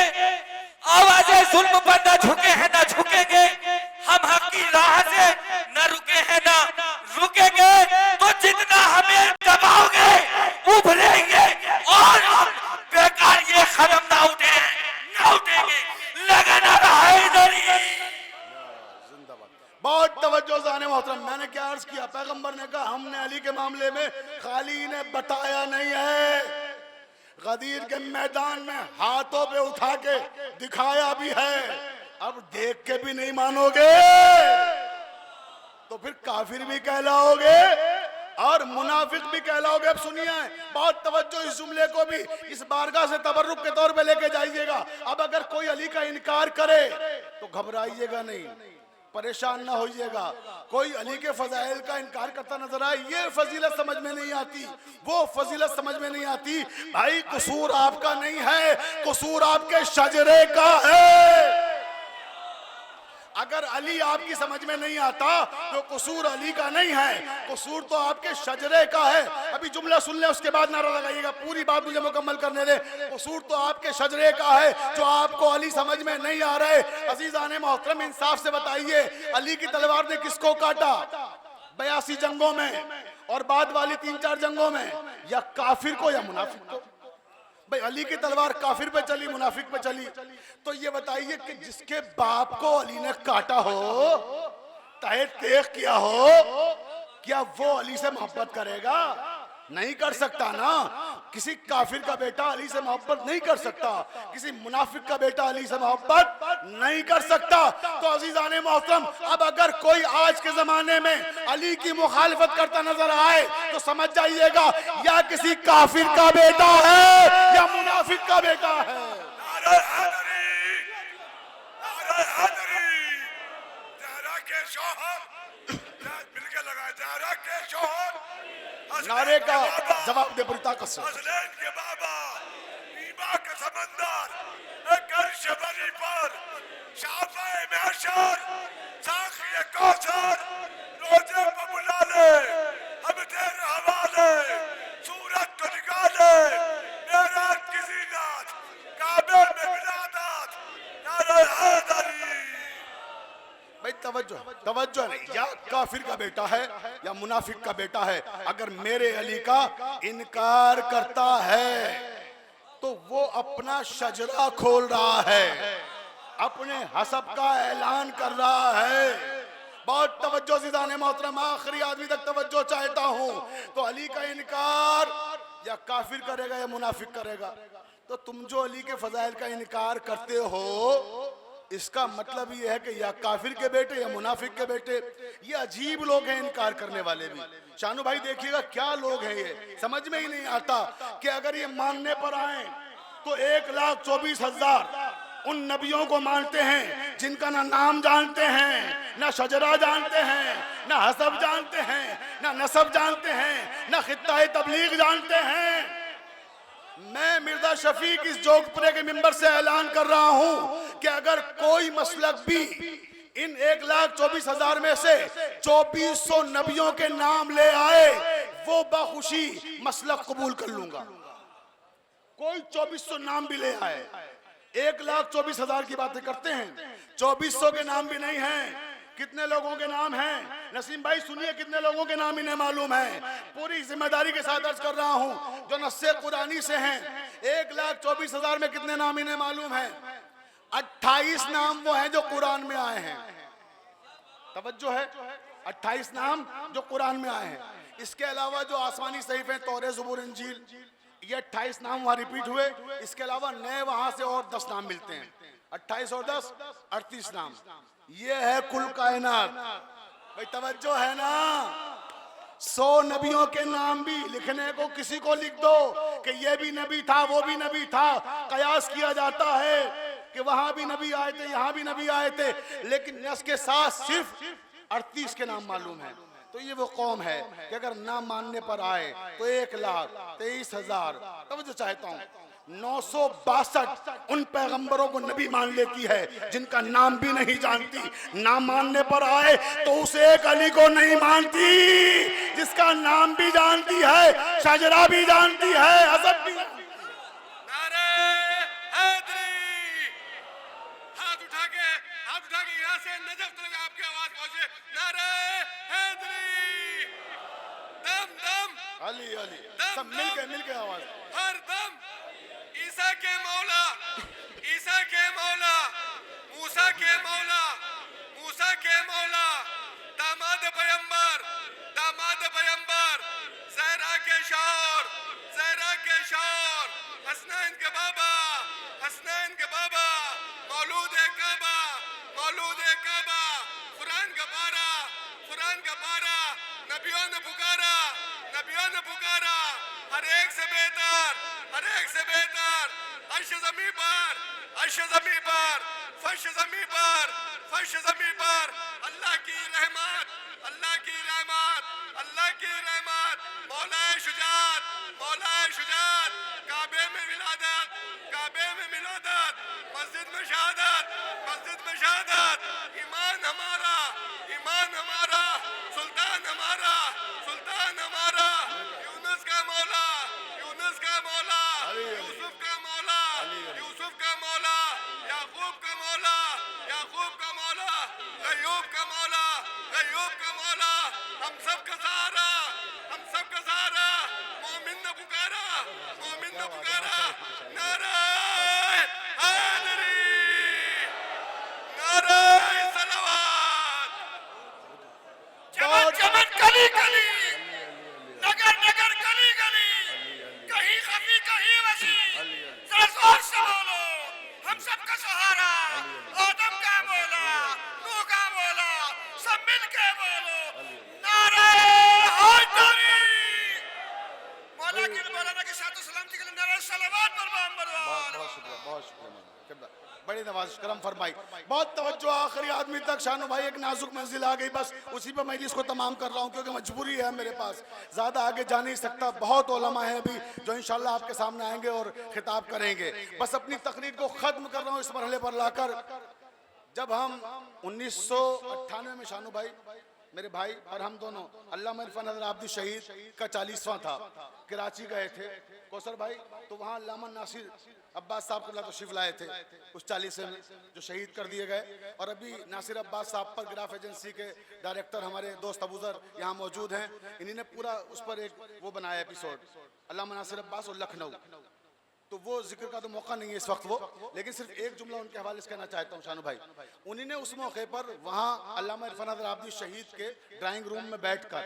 आवाज़ें जुल्म पर ना झुके हैं ना झुकेंगे, हम हक की राह से ना रुके हैं ना रुकेंगे। तो जितना हमें दबाओगे उभरेंगे, और हम बेकार ये कदम ना उठेंगे, लगा ना रहा इधर ही। बहुत तवज्जो जाने मोहतरम, मैंने क्या अर्ज किया? पैगंबर ने कहा हमने अली के मामले में खाली ने बताया नहीं है, गदीर के मैदान में हाथों पे उठा के दिखाया भी है। अब देख के भी नहीं मानोगे तो फिर काफिर भी कहलाओगे और मुनाफिक भी कहलाओगे। अब सुनिए, बहुत तवज्जो इस जुमले को भी इस बारगाह से तबर्रुक के तौर पे लेके जाइएगा। अब अगर कोई अली का इनकार करे तो घबराइएगा नहीं, परेशान ना होइएगा। कोई अली के फजाइल का इनकार करता नजर आए, ये फजीलत समझ में नहीं आती, वो फजीलत समझ में नहीं आती। भाई कसूर आपका नहीं है, कसूर आपके शजरे का है। अगर अली आपकी समझ में नहीं आता तो कसूर अली का नहीं है, कसूर तो आपके शजरे का है। अभी जुमला सुन ले, उसके बाद नारा लगाइएगा, पूरी बात मुझे मुकम्मल करने दे। कसूर तो आपके शजरे का है जो आपको अली समझ में नहीं आ रहे। अजीज़ाने मोहतरम, इंसाफ से बताइए, अली की तलवार ने किसको काटा? 82 जंगों में और बाद वाली 3-4 जंगों में, या काफिर को या मुनाफिक को? भाई अली की तलवार काफिर पे चली, मुनाफिक पे चली। तो ये बताइए कि जिसके बाप को अली ने काटा हो, तहे तेख किया हो, क्या वो अली से मोहब्बत करेगा? नहीं कर सकता ना। किसी काफिर का बेटा अली से मोहब्बत नहीं कर सकता, किसी मुनाफिक का बेटा अली से मोहब्बत नहीं कर सकता। तो अजीज़ाने मोहतरम, अब अगर कोई आज के जमाने में अली की मुखालिफत करता नजर आए तो समझ जाइएगा या किसी काफिर का बेटा है या मुनाफिक का बेटा है। नारे का जवाब दे पूरी ताकत से। के बाबा, ईमा का समंदर, एक अर्श बरी पर, शाफ़े महशर, साक़ी कौसर, रोज़े पे बुला ले, हम तेरे हवाले, सूरत को निकाले, मेराज की ज़ीनत, काबे में विलादत, बेटा है या मुनाफिक का बेटा है, अगर मेरे अली का इनकार करता है तो वो अपना शजरा खोल रहा है, अपने हसब का ऐलान कर रहा है। बहुत तवज्जो से जाने मोहतरम, आखिरी आदमी तक तवज्जो चाहता हूं। तो अली का इनकार या काफिर करेगा या मुनाफिक करेगा? तो तुम जो अली के फजाइल का इनकार करते हो, इसका मतलब ये है कि या काफिर के बेटे या मुनाफिक के बेटे। ये अजीब लोग हैं इनकार करने वाले भी। शानू भाई देखिएगा क्या लोग हैं ये, समझ में ही नहीं आता कि अगर ये मानने पर आए तो 1,24,000 उन नबियों को मानते हैं जिनका ना नाम जानते हैं, ना शजरा जानते हैं, ना हसब जानते हैं, ना नसब जानते हैं, ना खित्ता तबलीग जानते हैं। मैं मिर्जा शफीक इस जोगपुरे के मिंबर से ऐलान कर रहा हूं कि अगर कोई मसलक भी इन 1,24,000 में से 2,400 नबियों के नाम ले आए, वो बाखुशी मसलक कबूल कर लूंगा। कोई 2,400 नाम भी ले आए, 1,24,000 की बातें करते हैं, 2,400 के नाम भी नहीं हैं। कितने लोगों के नाम हैं? नसीम भाई सुनिए, कितने लोगों के नाम इन्हें मालूम है? पूरी जिम्मेदारी के साथ अर्ज कर रहा हूं जो नस्से कुरानी से हैं। 1,24,000 में कितने नाम इन्हें मालूम है? 28 नाम वो हैं जो कुरान में आए हैं। तवज्जो है, 28 नाम जो कुरान में आए हैं। इसके अलावा जो आसमानी सहीफे हैं, तौरे, ज़बूर, इंजील, ये 28 नाम वहां रिपीट हुए। इसके अलावा नए वहां से और 10 नाम मिलते हैं। 28 और 10 38 नाम। ये है कुल कायनात। भाई तवज्जो है ना? 100 नबियों के नाम भी लिखने को किसी को लिख दो कि ये भी नबी था, वो भी नबी था। कयास किया जाता है कि वहां भी नबी आए थे, यहां भी नबी आए थे, लेकिन इसके साथ सिर्फ 38 के नाम मालूम है। तो ये वो कौम है कि अगर नाम मानने पर आए तो 1,23,000, तवज्जो चाहता हूं, 962 उन पैगंबरों को नबी मान लेती है जिनका नाम भी नहीं जानती। नाम मानने पर आए तो उस एक अली को नहीं मानती जिसका नाम भी जानती है, शजरा भी जानती है, हसब भी। नारे हैदरी, हाथ उठा के यहाँ से नजफ तक आपकी आवाज पहुंचे। नारे हैदरी, दम दम अली अली, सब मिलके आवाज। हर दम ईसा के मौला, ईसा के मौला, मूसा के मौला, मूसा के मौला, दामाद पैगंबर, दामाद पैगंबर, ज़हरा के शौर, ज़हरा के शौर, हसनैन के बाबा, हसनैन के बाबा, मौलूद काबा, मौलूद काबा, कुरान का पारा, कुरान का पारा, नबियों ने पुकारा, नबियों ने पुकारा, हर एक से बेहतर, हर एक से बेहतर, अर्श ज़मीं पर, अर्श ज़मीं पर, फर्श ज़मीं पर, फर्श ज़मीं पर, अल्लाह की रहमत, अल्लाह की रहमत, अल्लाह की रहमत, मौला शुजात, मौला शुजात, काबे में विलादत, काबे में मिलादत, मस्जिद में शहादत, मस्जिद में शहादत, ईमान हमारा, ईमान हमारा, सुल्तान हमारा, सुल्तान हमारा, यूनुस का मौला, यूनुस का मौला, यूसुफ का मौला, यूसुफ का मौला, याकूब का मौला, याकूब का मौला, अय्यूब का मौला, अय्यूब का मौला, हम सब का सहारा, हम सब का सहारा, मोमिन ने पुकारा, मोमिन ने पुकारा, नारे हैदरी, नारे सलावत, चमन चमन कली कली, नगर नगर गली गली, कहीं खफी कहीं वसी, जरा जोर से बोलो, हम सब का सहारा, आदम का मौला, नूह का मौला, सब मिल के बोलो, नारे हैदरी, मौला की मौलाना के साथ सलामती के लिए नारे सलावत पर मोहम्मद वाला। बहुत शुक्रिया, बहुत शुक्रिया। बड़ी नवाज करम फरमाई। बहुत तवज्जो, आखिरी आदमी तक। शानू भाई एक नाजुक मंजिल आ गई, बस उसी पर मैं इसको तमाम कर रहा हूँ क्योंकि मजबूरी है मेरे पास, ज़्यादा आगे जा नहीं सकता। बहुत उलमा हैं अभी जो इंशाल्लाह आपके सामने आएंगे और खिताब करेंगे। बस अपनी तकरीर को ख़त्म कर रहा हूँ इस मरहले पर लाकर। जब हम 1998 में शानू भाई मेरे भाई और हम दोनों अल्लामा इरफान हज़रत आब्दी शहीद का 40वां था, कराची गए थे कौसर भाई, तो वहाँ अल्लामा नासिर अब्बास साहब को तशरीफ लाए थे उस 40 में जो शहीद कर दिए गए। और अभी नासिर अब्बास साहब पर ग्राफ एजेंसी के डायरेक्टर हमारे दोस्त अबूजर यहाँ मौजूद हैं, इन्हीं ने पूरा उस पर एक वो बनाया एपिसोड, अल्लामा नासिर अब्बास और लखनऊ। तो वो जिक्र का तो मौका नहीं है इस वक्त वो, लेकिन सिर्फ एक जुमला उनके हवाले से कहना चाहता हूँ शानू भाई। उन्हीं ने उस मौके पर वहाँ अल्लामा इरफान हज़रत आब्दी शहीद के ड्राइंग रूम में बैठकर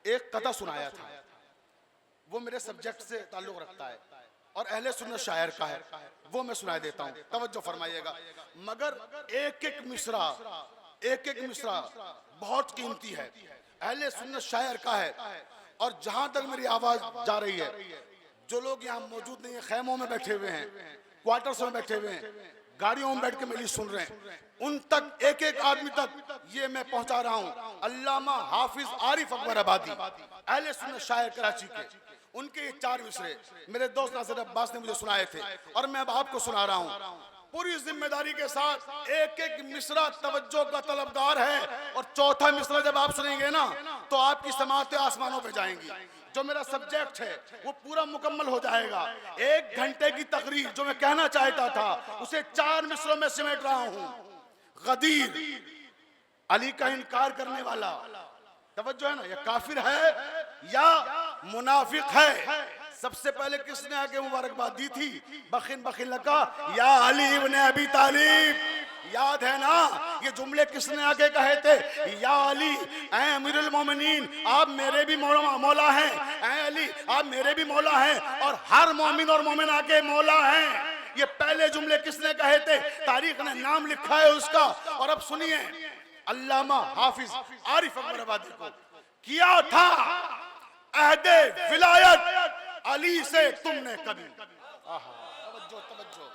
एक कथा सुनाया था, वो मेरे सब्जेक्ट से ताल्लुक़ रखता है और अहले सुन्नत शायर का है, वो मैं सुनाई देता हूँ, तवज्जो फरमाइएगा। मगर एक एक मिसरा बहुत कीमती है, अहले सुन्नत शायर का है। और जहां तक मेरी आवाज जा रही है, जो लोग यहाँ मौजूद नहीं है, खैमों में बैठे हुए हैं, क्वार्टर्स में बैठे हुए हैं, गाड़ियों में बैठ के मेरी सुन रहे हैं, उन तक एक एक आदमी तक ये मैं पहुंचा रहा हूँ। अल्लामा हाफिज आरिफ अकबर आबादी अहले सुन्नत शायर कराची के, उनके ये 4 मिसरे मेरे दोस्त नासिर अब्बास ने मुझे सुनाए थे और मैं अब आपको सुना रहा हूँ पूरी जिम्मेदारी के साथ। एक एक मिसरा तवज्जो का तलबगार है और चौथा मिसरा जब आप सुनेंगे ना तो आपकी समातें आसमानों पे जाएंगी। जो मेरा सब्जेक्ट है वो पूरा मुकम्मल हो जाएगा। 1 घंटे की तकरीर जो मैं कहना चाहता था उसे 4 मिसरों में सिमट रहा हूँ। गदीर, अली का इनकार करने वाला, तवज्जो है ना, या काफिर है या मुनाफिक है। सबसे पहले किसने आके मुबारकबाद दी थी? बखिन बखिन लगा या अली इब्न अबी तालिब, याद है ना ये जुमले किसने आके कहे थे? या अली ऐ अमीरुल मोमिनीन आप मेरे भी मौला हैं, ऐ अली आप मेरे भी मौला हैं और हर मोमिन और मोमिना के मौला हैं। ये पहले जुमले किसने कहे थे? तारीख ने नाम लिखा है उसका। और अब सुनिए, अल्लामा हाफिज आरिफ अकबर आबादी को किया था अहदे विलायत अली से तुमने कभी। तवज्जो तवज्जो,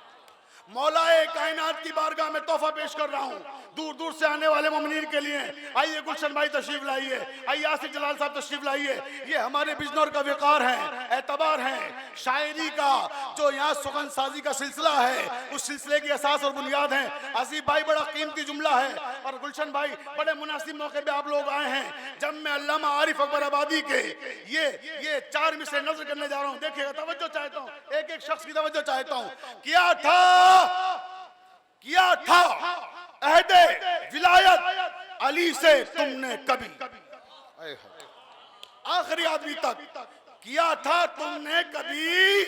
मौलाए कायनात की बारगाह में तोहफा पेश कर रहा हूँ दूर दूर से आने वाले मोमिनीन के लिए। आइए गुलशन भाई तशरीफ लाइए, आइए आसिफ जलाल साहब तशरीफ लाइए। ये हमारे बिजनौर का विकार है, एतबार है, शायरी का जो यहाँ सुगन साजी का सिलसिला है उस सिलसिले की असास और बुनियाद है। आसिफ भाई बड़ा कीमती जुमला है और गुलशन भाई बड़े मुनासिब मौके पे आप लोग आए हैं जब मैं अल्लामा आरिफ अकबर आबादी के ये 4 मिसरे नजर करने जा रहा हूँ। देखिएगा, तवज्जो चाहता हूँ, एक एक शख्स की तवज्जो चाहता हूँ। किया था अहदे विलायत अली से तुमने कभी, आखिरी आदमी तक किया था तुमने कभी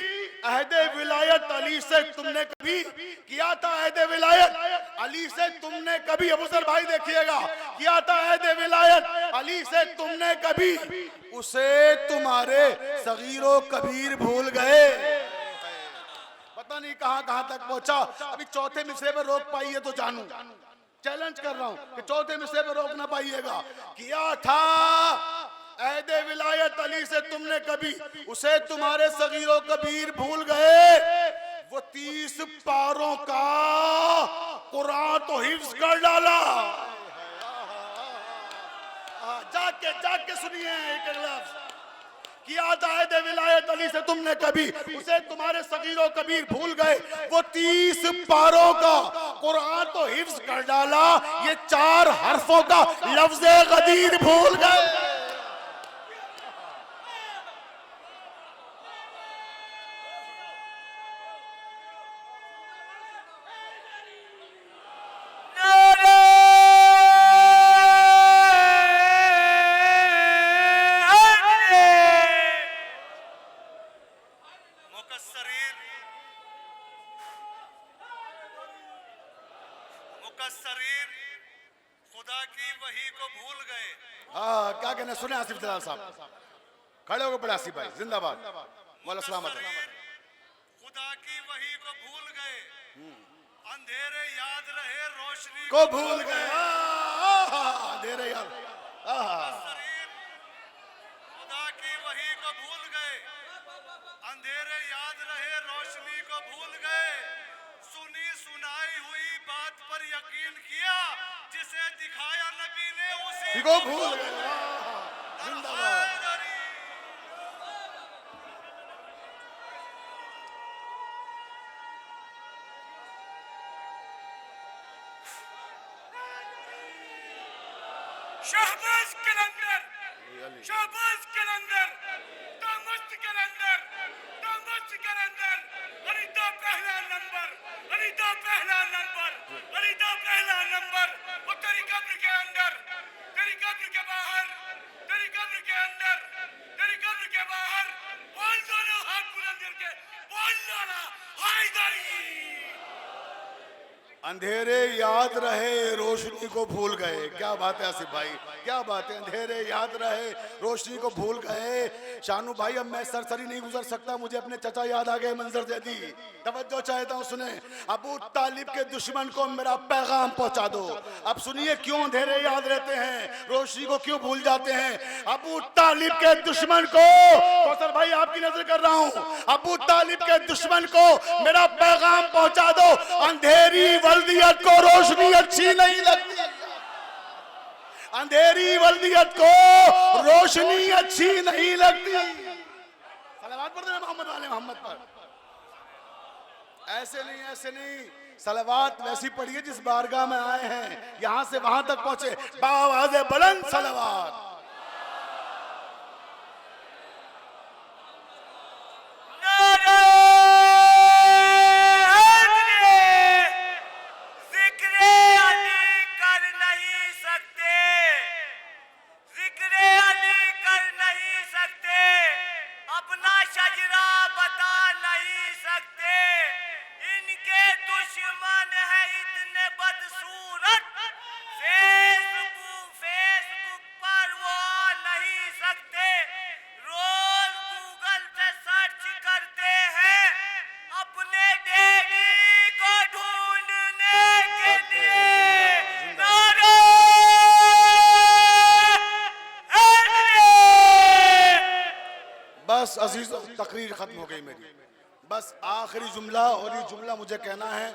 अहदे विलायत अली से तुमने कभी किया था, अहदे विलायत अली से तुमने कभी। अबूसर भाई देखिएगा, किया था अहदे विलायत अली से तुमने कभी, उसे तुम्हारे सगीरो कबीर भूल गए। पता नहीं कहां कहां तक पहुंचा। अभी चौथे मिसरे पे रोक पाइए तो जानू, चैलेंज कर रहा हूं कि चौथे मिसरे पे रोक ना पाइएगा। किया था अहदे विलायत अली से तुमने कभी, उसे तुम्हारे सगीरो कबीर भूल गए। वो 30 पारों का कुरान तो हिफ्ज कर डाला। जाके सुनिए एक लफ्ज, किया था अहदे विलायत अली से तुमने कभी, उसे तुम्हारे सगीरो कबीर भूल गए। वो 30 पारों का कुरान तो हिफ्ज कर डाला, ये 4 हरफों का लफ्ज गदीर भूल गए। खुदा की वही को भूल गए। क्या कहना सुने आसिफ जलाल साहब, खड़े होकर पढ़े आसिफ भाई, जिंदाबाद, मौला सलामत। खुदा की वही को भूल गए, अंधेरे याद रहे रोशनी को भूल गए। अंधेरे याद, खुदा की वही को भूल गए, अंधेरे याद रहे रोशनी को भूल गए। सुनी सुनाई हुई बात पर यकीन किया, जिसे दिखाया नबी ने उसी को भूल गए। जिंदाबाद। शहबाज कलंदर, शहबाज कलंदर, दामस्त कलंदर, दामस्त कलंदर, अनीता पहला नंबर, अनीता पहला नंबर, अनीता पहला नंबर। वो तेरी कब्र के अंदर, तेरी कब्र के बाहर, तेरी कब्र के अंदर, तेरी कब्र के बाहर, बोल दो ना हाथ बुलंद करके, बोल दो ना हैदरी। अंधेरे याद रहे रोशनी को भूल गए। क्या बात है आसिफ भाई, क्या बात है। अंधेरे याद रहे रोशनी को भूल गए। शानू भाई अब मैं सरसरी नहीं गुजर सकता, मुझे अपने चचा याद आ गए। मंजर दे दी, तवज्जो चाहता हूँ सुने। अबू तालिब के दुश्मन को मेरा पैगाम पहुंचा दो। अब सुनिए क्यों अंधेरे याद रहते हैं, रोशनी को क्यों भूल जाते हैं। अबू तालिब के दुश्मन को, कौसर भाई आपकी नजर कर रहा हूँ, अबू तालिब के दुश्मन को मेरा पैगाम पहुंचा दो। अंधेरी वल्दियत को रोशनी अच्छी नहीं लगती, अंधेरी वल्दियत को रोशनी अच्छी नहीं लगती। सलावत पढ़ देना मोहम्मद वाले मोहम्मद पर। ऐसे नहीं, ऐसे नहीं, सलावत वैसी पढ़िए जिस बारगाह में आए हैं, यहां से वहां तक पहुंचे। बावाज़े बुलंद सलावत। बस अजीजों, तकरीर खत्म हो गई मेरी। बस आखिरी जुमला, और ये जुमला मुझे कहना है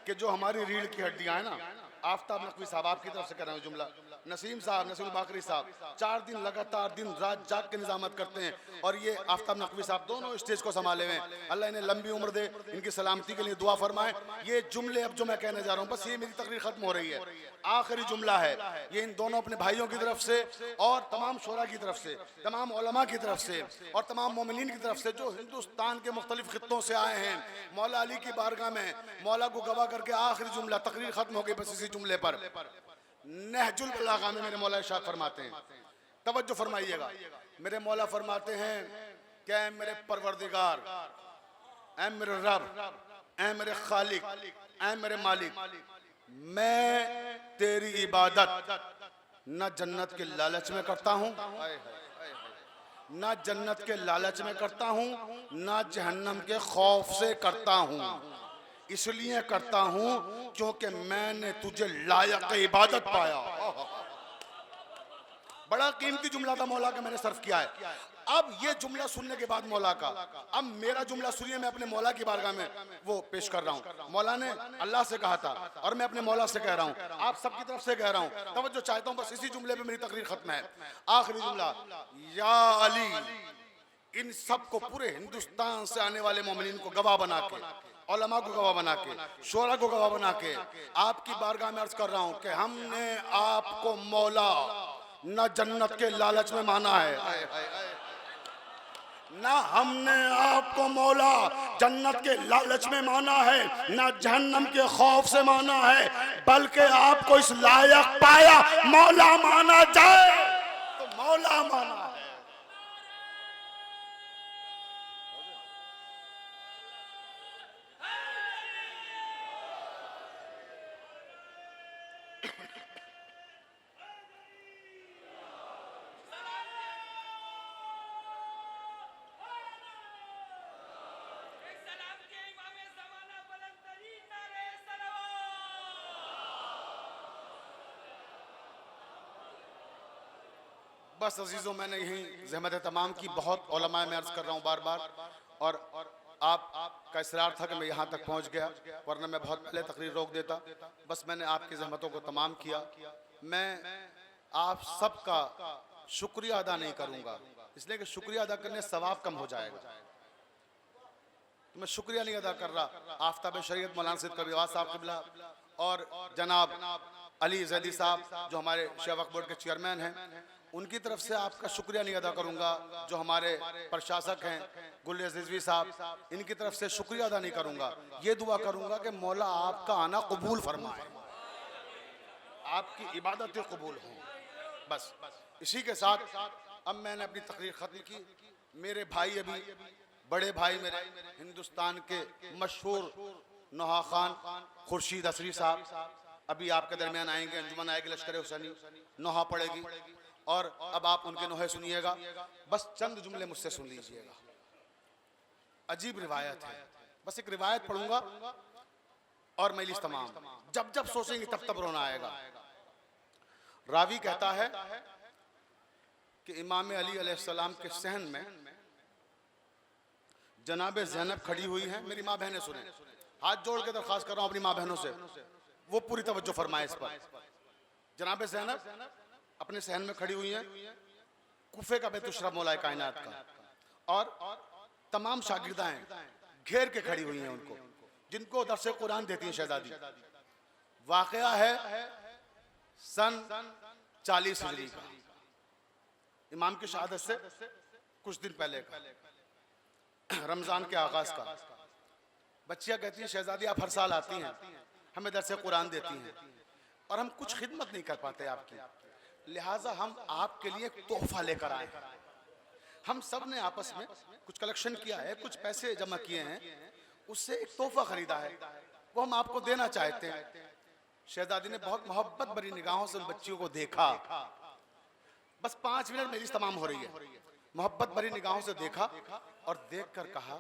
कि जो हमारी रीढ़ की हड्डियां हैं ना, आफ्ताब नकवी साहब आपकी तरफ से कर रहा हूँ जुमला, नसीम साहब, नसीम बाकरी साहब 4 दिन लगातार दिन रात जाग के निजामत करते हैं, और ये आफ्ताब नकवी साहब दोनों स्टेज को संभाले हुए हैं। अल्लाह इन्हें लंबी उम्र दे, इनकी सलामती के लिए दुआ फरमाए। ये जुमले अब जो मैं कहने जा रहा हूँ, बस ये मेरी तकरीर खत्म हो रही है, आखिरी जुमला है ये इन दोनों अपने भाइयों की तरफ से और तमाम शोरा की तरफ से, तमाम उलमा की तरफ से और तमाम मोमिनीन की तरफ से जो हिंदुस्तान के मुख्तलिफ खित्तों से आए हैं, मौला अली की बारगाह में मौला को गवाह करके आखिरी जुमला, तकरीर खत्म हो गई बस इसी जुमले पर। नहजुल बलागा में मेरे मौला इरशाद फरमाते हैं, तवज्जो फरमाइएगा, मेरे मौला फरमाते हैं कि ऐ मेरे परवरदिगार, ऐ मेरे रब, ऐ मेरे खालिक, ऐ मेरे मालिक, मैं तेरी इबादत न जन्नत के लालच में करता हूँ, न जन्नत के लालच में करता हूँ, न जहन्नम के खौफ से करता हूँ। इसलिए करता हूँ क्योंकि मैंने तुझे लायक इबादत पाया। बड़ा कीमती जुमला था मौला का, मैंने सर्फ किया है। अब ये जुमला सुनने के बाद मौला का, अब मेरा जुमला सुनिए, मैं अपने मौला की बारगाह में वो पेश कर रहा हूँ। मौला ने अल्लाह से कहा था और मैं अपने मौला से कह रहा हूँ, आप सबकी तरफ से कह रहा हूँ। तवज्जो चाहता हूँ, बस इसी जुमले पे मेरी तकरीर खत्म है। आखिरी जुमला, या अली, इन सब को पूरे हिंदुस्तान से आने वाले मोमिनीन को गवाह बना के, उलमा को गवाह बना के, शोरा को गवाह बना के आपकी बारगाह में अर्ज कर रहा हूँ कि हमने आपको मौला न जन्नत के लालच में माना है, ना हमने आपको मौला जन्नत के लालच में माना है, ना जहन्नम के खौफ से माना है, बल्कि आपको इस लायक पाया मौला माना जाए तो मौला माना है। बस अजीजों, मैंने यही ज़हमत तमाम की, बहुत उलमा में अर्ज कर रहा हूँ बार बार, और आपका इसरार था कि मैं यहाँ तक पहुँच गया, वरना मैं बहुत पहले तकरीर रोक देता। बस मैंने आपकी ज़हमतों को तमाम किया। मैं आप सबका शुक्रिया अदा नहीं करूँगा, इसलिए कि शुक्रिया अदा करने सवाब कम हो जाएगा, तो मैं शुक्रिया नहीं अदा कर रहा। आफ्ताब शरीयत मौलाना सैयद कबीर साहब क़िबला और जनाब अली जैदी साहब जो हमारे शेख वक्फ बोर्ड के चेयरमैन हैं, उनकी तरफ से आपका शुक्रिया नहीं अदा करूंगा। जो हमारे प्रशासक हैं गुल रिजवी साहब, इनकी तरफ से शुक्रिया अदा नहीं करूंगा। ये दुआ करूंगा कि मौला आपका आना कबूल फरमाए, आपकी इबादतें कबूल हों। बस इसी के साथ अब मैंने अपनी तकरीर खत्म की। मेरे भाई, अभी बड़े भाई मेरे, हिंदुस्तान के मशहूर नोहा खान खुर्शीद असरी साहब अभी आपके दरमियान आएंगे। अंजुमन आएगी लश्कर हुसैनी, नोहा पड़ेगी और अब आप उनके नोहे सुनिएगा। बस चंद जुमले मुझसे सुन लीजिएगा। अजीब रिवायत है, बस एक रिवायत पढ़ूंगा और मजलिस तमाम। जब जब सोचेंगे तब तब रोना आएगा। रावी कहता है कि इमाम अली अलैहिस्सलाम के सहन में जनाबे ज़ैनब खड़ी हुई हैं। मेरी माँ बहनें सुने, हाथ जोड़ के दरख्वास्त कर रहा हूँ अपनी माँ बहनों से, वो पूरी तवज्जो फरमाए इस पर। जनाबे ज़ैनब अपने सहन में खड़ी हुई हैं, कुफे का बेतुशरा मौला कायनात का, और तमाम शागिर्दाएं घेर के खड़ी हुई हैं उनको, जिनको दर्स कुरान देती हैं शहजादी। वाकया है सन 40 हिजरी का, इमाम की शहादत से कुछ दिन पहले का, रमजान के आगाज का। बच्चियां कहती हैं शहजादी आप हर साल आती हैं, हमें दर्स कुरान देती हैं और हम कुछ खिदमत नहीं कर पाते आपकी, लिहाजा हम आपके लिए एक तोहफा लेकर आए। हम सब ने आपस में कुछ कलेक्शन किया है, कुछ पैसे जमा किए हैं, उससे एक तोहफा खरीदा है, वो हम आपको देना चाहते हैं। शहजादी ने बहुत मोहब्बत भरी निगाहों से उन बच्चियों को देखा। बस 5 मिनट मेरी तमाम हो रही है। मोहब्बत भरी निगाहों से देखा और देखकर कहा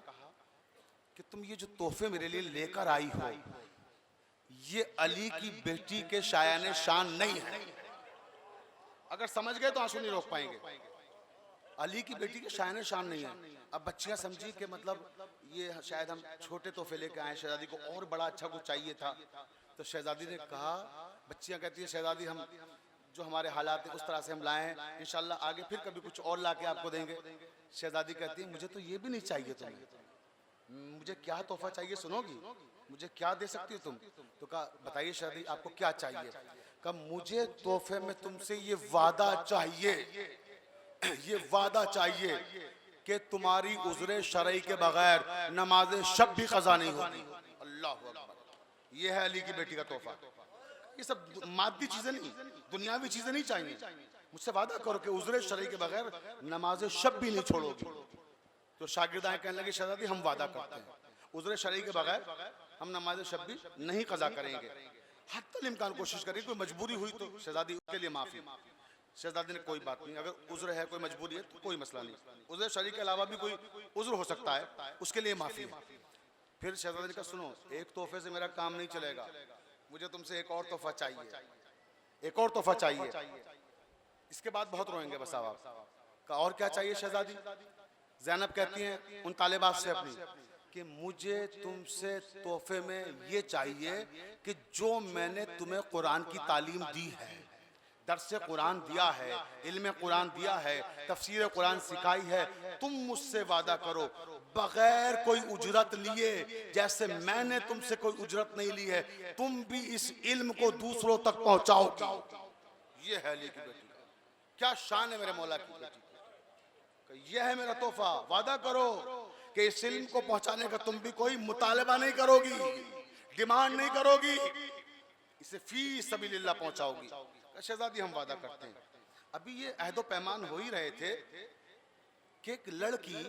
कि तुम ये जो तोहफे मेरे लिए लेकर आई हो, ये अली की बेटी के शायाने शान नहीं है। अगर समझ गए तो आंसू नहीं रोक पाएंगे। अली की बेटी के शायाने शान नहीं है। अब बच्चियां समझी कि मतलब ये शायद हम छोटे तोहफे लेके आए, शहजादी को और बड़ा अच्छा कुछ चाहिए था। तो शहजादी ने कहा, बच्चियां कहती है शहजादी हम जो हमारे हालात है उस तरह से हम लाए हैं, इंशाल्लाह आगे फिर कभी कुछ और ला के आपको देंगे। शहजादी कहती है मुझे तो ये भी नहीं चाहिए तुम्हें, मुझे क्या तोहफा चाहिए सुनोगी, मुझे क्या दे सकती हो तुम? तो कहा बताइए शहजादी आपको क्या चाहिए? कहा मुझे तोहफे में तुमसे ये वादा चाहिए, ये वादा चाहिए कि तुम्हारी उज़्र शरई के बगैर नमाज शब भी क़ज़ा नहीं होगी। अल्लाह अकबर, ये है अली की बेटी का तोहफा। ये सब मादी चीजें नहीं, दुनियावी चीजें नहीं चाहिए। मुझसे वादा करो कि उज़्र शरई के बगैर नमाज शब भी नहीं छोड़ोगी। तो शागिर्दाएं कहने लगी शहजादी हम वादा करते हैं, उज़्र शरई के बगैर हम नमाज शब भी नहीं क़ज़ा करेंगे। हत्तल इम्कान कोशिश करें, कोई मजबूरी हुई तो शहजादी उसके लिए माफ़ी। शहजादी ने कोई बात नहीं, अगर उज़्र है कोई मजबूरी है तो कोई मसला नहीं, उज़्र शरई के अलावा भी कोई उज़्र हो सकता है, उसके लिए माफ़ी है। फिर शहजादी ने कहा सुनो, एक तोहफे से मेरा काम नहीं चलेगा, मुझे तुमसे एक और तोहफा चाहिए, एक और तोहफा चाहिए। इसके बाद बहुत रोएंगे बस आप का और क्या चाहिए शहजादी? ज़ैनब कहती हैं उन तालिबात से अपनी कि मुझे तुमसे तोहफे में ये चाहिए कि जो मैंने तुम्हें कुरान की तालीम दी है, दर्स कुरान दिया है, इल्म कुरान दिया है, तफसीर कुरान सिखाई है, तुम मुझसे वादा करो बगैर कोई उजरत लिए, जैसे मैंने तुमसे कोई उजरत नहीं ली है, तुम भी इस इल्म को दूसरों तक पहुंचाओगी। ये है अली की बेटी, क्या शान है मेरे मौला की बेटी। यह है मेरा तोहफा, वादा करो कि इस इल्म को पहुंचाने का तुम भी कोई मुतालबा नहीं करोगी, डिमांड नहीं करोगी, इसे फी सबीलिल्लाह पहुंचाओगी। शहजादी हम वादा करते हैं। अभी ये अहदो पैमान हो ही रहे थे कि एक लड़की,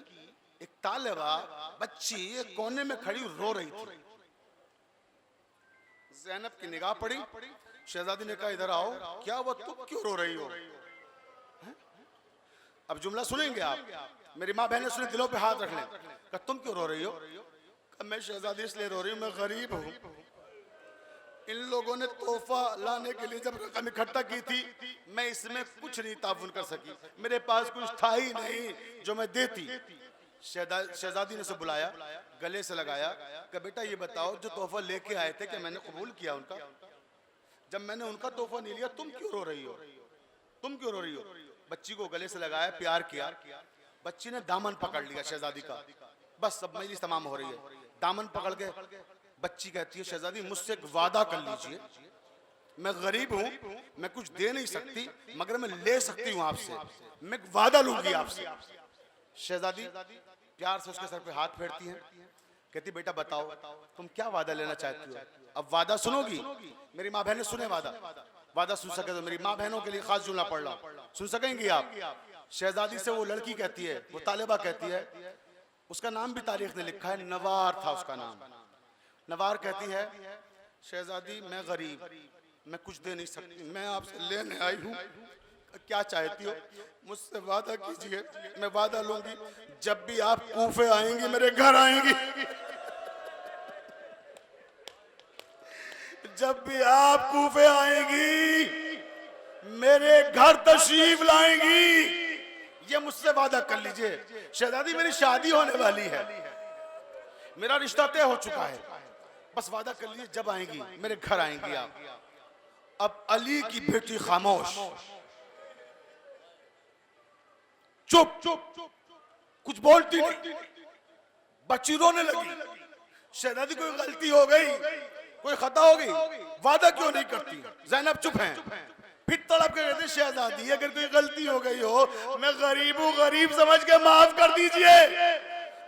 एक तालिबा बच्ची एक कोने में खड़ी रो रही थी। ज़ैनब की निगाह पड़ी, शहजादी ने कहा इधर आओ, क्या वो तुम क्यों रो रही हो? अब जुमला सुनेंगे आप, मेरी माँ बहनें सुने, दिलों पे हाथ रख लें। कहा तुम क्यों रो रही हो? कहा मैं शहजादी इसलिए रो रही हूँ, मैं गरीब हूँ। इन लोगों ने तोहफा लाने के लिए जब रकम इकट्ठा की थी, मैं इसमें कुछ नहीं ताउन कर सकी, मेरे पास कुछ था ही नहीं जो मैं देती। शहजादी ने उसे बुलाया, गले से लगाया, कि बेटा ये बताओ जो तोहफा लेके आए थे कि मैंने कबूल किया उनका? जब मैंने उनका तोहफा नहीं लिया तुम क्यों रो रही हो? तुम क्यों रो रही हो? बच्ची को गले से लगाया, प्यार किया। बच्ची ने दामन पकड़ लिया शहजादी का। बस अब मजलिस तमाम हो रही है। दामन पकड़ के बच्ची कहती है शहजादी मुझसे एक वादा कर लीजिए मैं गरीब हूं, मैं कुछ दे नहीं सकती, मगर मैं ले सकती हूं आपसे, मैं एक वादा लूंगी आपसे। शहजादी प्यार से उसके सर पे हाथ फेरती है, कहती बेटा बताओ तुम क्या वादा लेना चाहती हो। अब वादा सुनोगी? मेरी माँ बहनें सुने वादा सुन सके तो मेरी माँ बहनों के लिए खास जुमला पढ़ रहा हूं, सुन सकेंगी आप? शहजादी से वो लड़की कहती है, वो तालिबा कहती है, उसका नाम भी तारीख ने लिखा है, नवार था उसका नाम। नवार कहती है शहजादी मैं गरीब, मैं कुछ दे नहीं सकती, मैं आपसे लेने आई हूँ, क्या चाहती हो? मुझसे वादा कीजिए, मैं वादा लूंगी जब भी आप कूफे आएंगी मेरे घर आएंगी, जब भी आप कूफे आएंगी मेरे घर तशरीफ लाएंगी, ये मुझसे वादा कर लीजिए। शहजादी मेरी शादी होने वाली है, मेरा रिश्ता तय हो चुका है, बस वादा कर लीजिए जब आएंगी मेरे घर आएंगी आप। अब अली की बेटी खामोश, चुप, कुछ बोलती नहीं, बच्ची रोने लगी। शहजादी कोई गलती हो गई, कोई खता हो गई, वादा क्यों नहीं करती? ज़ैनब चुप हैं, फिर तड़प के कहते शहजादी अगर कोई गलती हो गई हो, मैं गरीब हूँ, गरीब समझ के माफ कर दीजिए,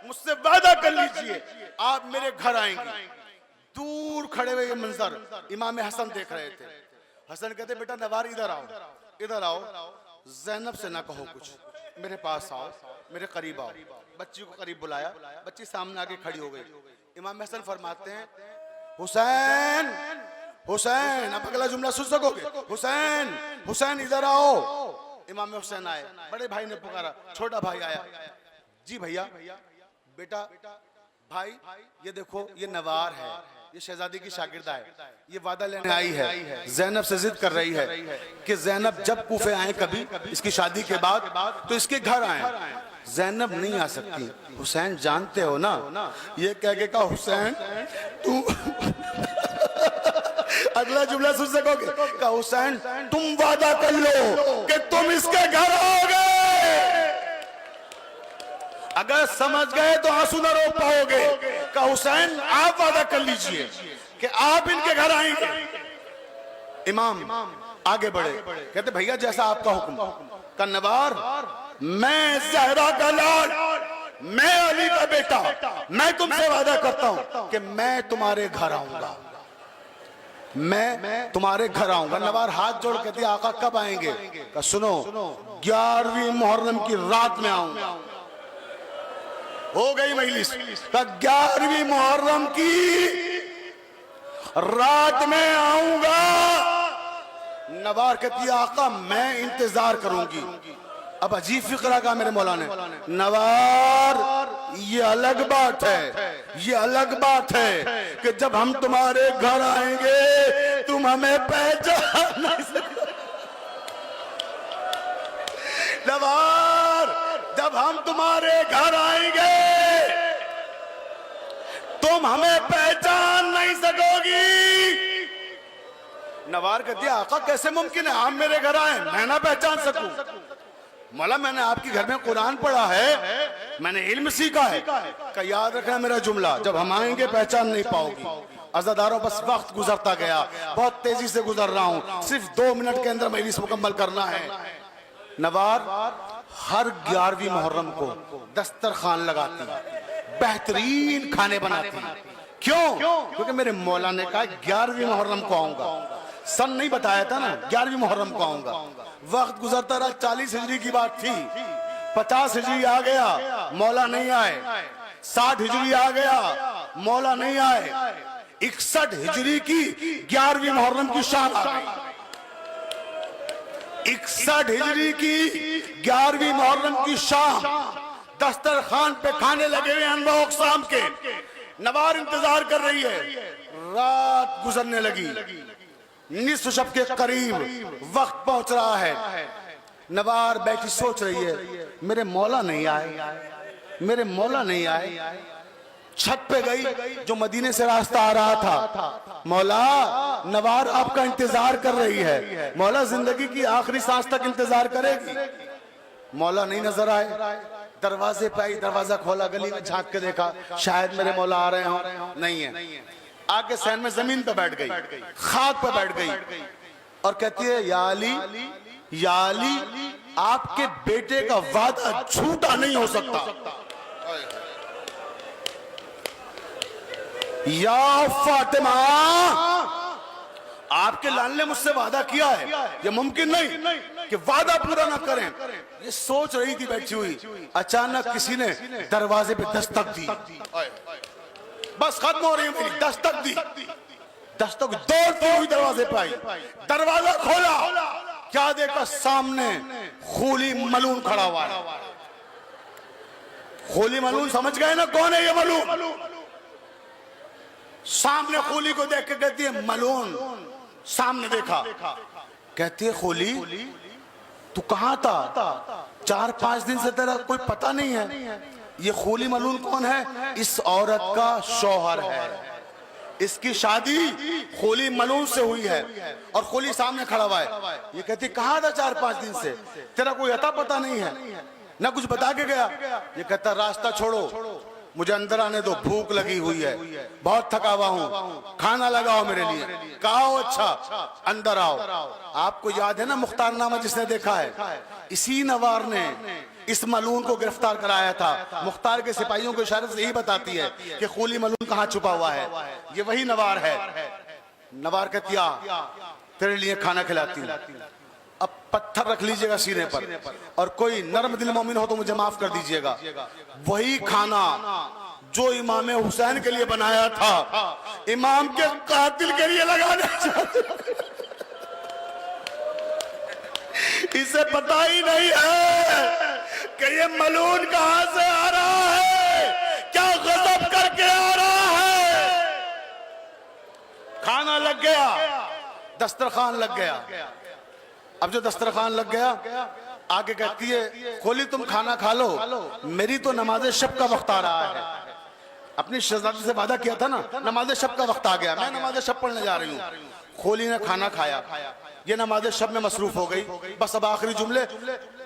मुझसे वादा कर लीजिए आप मेरे घर आएंगे। दूर खड़े हुए ये मंजर इमाम हसन देख रहे थे। हसन कहते बेटा नवार इधर आओ, इधर आओ, ज़ैनब से ना कहो कुछ, मेरे पास आओ, मेरे करीब आओ। बच्ची को करीब बुलाया, बच्ची सामने आके खड़ी हो गई। इमाम हसन फरमाते हैं हुसैन, हुसैन, अब अगला जुमला सुन सकोगे? हुसैन, हुसैन इधर आओ। इमाम हुसैन आए, बड़े भाई ने पुकारा, छोटा भाई आया, जी भैया। बेटा भाई ये देखो ये नवार है, ये शहजादी की शागिर्दा है, ये वादा लेने आई है, ज़ैनब से जिद कर रही है कि ज़ैनब जब कूफे आए कभी इसकी शादी के बाद तो इसके घर आए, ज़ैनब नहीं आ सकती। हुसैन जानते हो ना, ये कह के कहा हुसैन तू अगला जुमला सुन सकोगे? कहा हुसैन तुम वादा कर लो कि तुम इसके घर आओगे, अगर समझ गए तो आंसू न रोक पाओगे। कहा हुसैन आप वादा कर लीजिए कि आप इनके घर आएंगे। इमाम आगे बढ़े, कहते भैया जैसा आपका हुक्म। का नवार मैं ज़हरा का लाल, मैं अली का बेटा, मैं तुमसे वादा करता हूं कि मैं तुम्हारे घर आऊंगा, मैं तुम्हारे घर आऊंगा। नवार हाथ जोड़ के दिया आका कब आएंगे? का सुनो 11वीं मुहर्रम की रात में आऊंगा। हो गई मजलिस, का 11वीं मुहर्रम की रात में आऊंगा। नवार कहती आका मैं इंतजार करूंगी। अब अजीब फिक्रा का मेरे मौला ने, नवार ये अलग बात है, ये अलग बात है कि जब हम तुम्हारे घर आएंगे तुम हमें पहचान नहीं सकते। नवार जब हम तुम्हारे घर आएंगे तुम हमें पहचान नहीं सकोगी। नवार कहती है आका कैसे मुमकिन है आप मेरे घर आए मैं ना पहचान सकूं? मौला मैंने आपके घर में कुरान पढ़ा है, मैंने इल्म सीखा है। का याद रखना मेरा जुमला, जब हम आएंगे पहचान नहीं पाओगी। अज़ादारों बस वक्त गुजरता गया, बहुत तेजी से गुजर रहा हूं, सिर्फ 2 मिनट के अंदर मजलिस मुकम्मल करना है। नवार हर 11वीं मुहर्रम को दस्तरखान लगाती, बेहतरीन खाने बनाती। क्यों? क्योंकि मेरे मौला ने कहा 11वीं मुहर्रम को आऊंगा। सन नहीं बताया था ना, 11वीं मुहर्रम को आऊंगा। वक्त गुजरता रहा, 40 हिजरी की बात थी, 50 हिजरी आ गया, मौला नहीं आए। 60 हिजरी आ गया, मौला नहीं आए। 61 हिजरी की 11वीं मुहर्रम की शान आ गई। 61 हिजरी की 11वीं मुहर्रम की शाम, दस्तरखान पे खाने लगे हुए अनवा अक़साम के। नवार इंतजार कर रही है, रात गुजरने लगी, निस्फ शब के करीब वक्त पहुंच रहा है। नवार बैठी सोच रही है मेरे मौला नहीं आए, मेरे मौला नहीं आए। छत पे गई, जो मदीने से रास्ता आ रहा था, मौला नवार आपका इंतजार कर रही है, मौला जिंदगी की आखिरी सांस तक इंतजार करेगी। मौला नहीं नजर आए, दरवाजे पे आई, दरवाजा खोला, गली में झांक के देखा शायद मेरे मौला आ रहे हो, नहीं है। आके सहन में जमीन पे बैठ गई, खाक पे बैठ गई और कहती है या अली, आपके बेटे का वादा झूठा नहीं हो सकता। या फातिमा, आपके लाल ने मुझसे वादा किया है, ये मुमकिन नहीं कि वादा पूरा ना करें। ये सोच रही थी बैठी हुई, अचानक किसी ने दरवाजे पे दस्तक दी। बस खत्म हो रही है मेरी, दस्तक दी। दस्तक दौड़ती हुई दरवाजे पे आई, दरवाजा खोला, क्या देखा सामने खूली मलून खड़ा हुआ है। खूली मलून समझ गए ना कौन है ये मलून? सामने खूली को देख के कहती है मलून, सामने देखा, कहती है खूली तू कहां था? 4-5 दिन से तेरा कोई पता नहीं है। ये खूली मलून कौन है? इस औरत का शौहर है, इसकी शादी खूली मलून से हुई है और खूली सामने खड़ा हुआ है। ये कहती कहां था 4-5 दिन से, तेरा कोई अता पता नहीं है, ना कुछ बता के गया। ये कहता रास्ता छोड़ो, मुझे अंदर आने दो, भूख लगी हुई है, बहुत थका हुआ हूँ, खाना लगाओ मेरे लिए। कहा अच्छा अंदर आओ। आपको याद है ना मुख्तारनामा जिसने देखा है, इसी नवार ने इस मलून को गिरफ्तार कराया था। मुख्तार के सिपाहियों को इशारे से यही बताती है कि खूली मलून कहाँ छुपा हुआ है। ये वही नवार है। नवार कहती आ तेरे लिए खाना खिलाती हूँ, अब पत्थर रख लीजिएगा सीने पर, और कोई नर्म दिल मोमिन हो तो मुझे माफ कर दीजिएगा। वही खाना जो इमाम हुसैन के लिए बनाया था, इमाम के कातिल के लिए लगाने। इसे पता ही नहीं है कि ये मलून कहां से आ रहा है, क्या गजब करके आ रहा है। खाना लग गया, दस्तरखान लग गया। अब जो दस्तरखान लग गया, आगे कहती है खोली तुम खाना खा लो, मेरी तो नमाज शब का वक्त आ रहा है। अपनी शहजादी से वादा किया था ना, नमाज शब का वक्त आ गया, मैं नमाज शब पढ़ने जा रही हूँ। खोली ने खाना खाया, ये नमाज शब में मसरूफ हो गई। बस अब आखिरी जुमले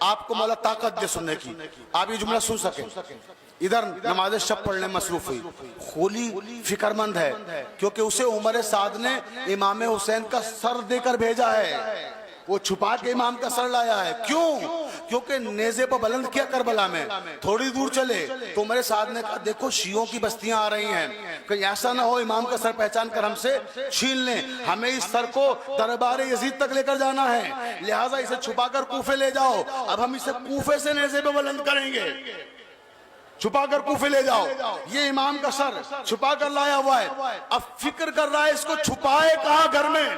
आपको मौला ताकत दे सुनने की, आप ये जुमला सुन सके। इधर नमाज शब पढ़ने में मसरूफ हुई। खोली फिक्रमंद है क्योंकि उसे उमर साद ने इमाम हुसैन का सर देकर भेजा है। वो छुपा के इमाम का सर लाया है। क्यों? क्योंकि नेज़े पर बुलंद किया करबला में। थोड़ी दूर चले तो मेरे साथ ने कहा देखो शियों की बस्तियां आ रही हैं, कहीं ऐसा ना हो इमाम का सर पहचान कर हमसे छीन लें। हमें इस सर को दरबार यजीद तक लेकर जाना है, लिहाजा इसे छुपाकर कूफे ले जाओ। अब हम इसे कूफे से नेज़े पे बुलंद करेंगे, छुपाकर कूफे ले जाओ। ये इमाम का सर छुपाकर लाया हुआ है। अब फिक्र कर रहा है इसको छुपाए कहां घर में।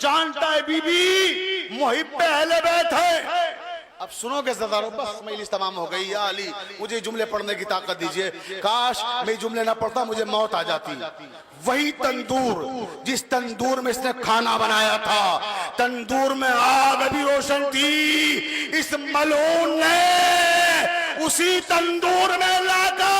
जानता है बीबी मुहिब पे अहले बैत है। अब सुनोगे ज़रारो, बस मजलिस तमाम हो गई। या अली मुझे जुमले पढ़ने की ताकत दीजिए, काश मैं जुमले ना पढ़ता, मुझे मौत आ जाती। वही तंदूर जिस तंदूर में इसने खाना बनाया था, तंदूर में आग अभी रोशन थी। इस मलून ने उसी तंदूर में लाकर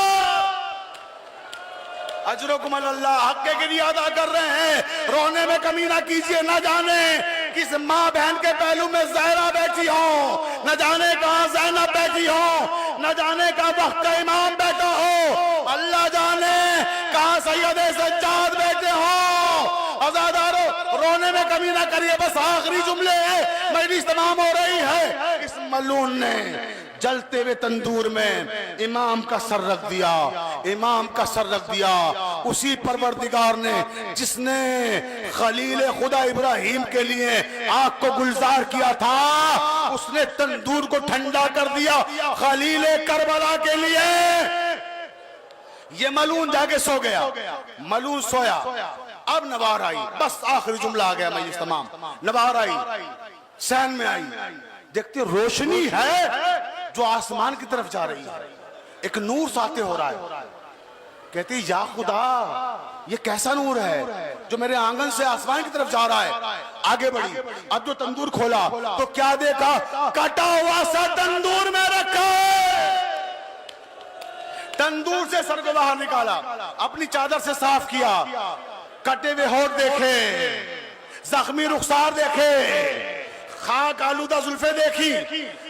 अजरुकुम अल्लाह हक़ के लिए अदा कर रहे हैं। रोने में कमी ना कीजिए, ना जाने किस माँ बहन के पहलू में ज़हरा बैठी हो, न जाने कहाँ ज़ैनब बैठी हो, न जाने कहाँ वक्त का इमाम बैठा हो, अल्लाह जाने कहाँ सैयद सज्जाद बैठे हो। अज़ादारो रोने में कमी ना करिए, बस आखिरी जुमले हैं, मजलिस तमाम हो रही है। इस मलून ने जलते हुए तंदूर में इमाम का सर रख दिया, इमाम का सर रख दिया। उसी परवरदिगार ने जिसने खलील खुदा इब्राहिम के लिए आग को गुलजार किया था, उसने तंदूर को ठंडा कर दिया खलील करबला के लिए। ये मलून जाके सो गया, मलून सोया। अब नवार आई, बस आखिरी जुमला आ गया मजलिस तमाम। नवार आई, सहन में आई, देखते रोशनी है जो आसमान की तरफ जा रही है, एक नूर साते हो रहा है। कहती या खुदा ये कैसा नूर है जो मेरे आंगन से आसमान की तरफ जा रहा है। आगे बढ़ी, अब जो तंदूर खोला तो क्या देखा, कटा हुआ सा तंदूर में रखा। तंदूर से सर को बाहर निकाला, अपनी चादर से साफ किया, कटे हुए होठ देखे, जख्मी रुखसार देखे, खाक आलूदा जुल्फे देखी।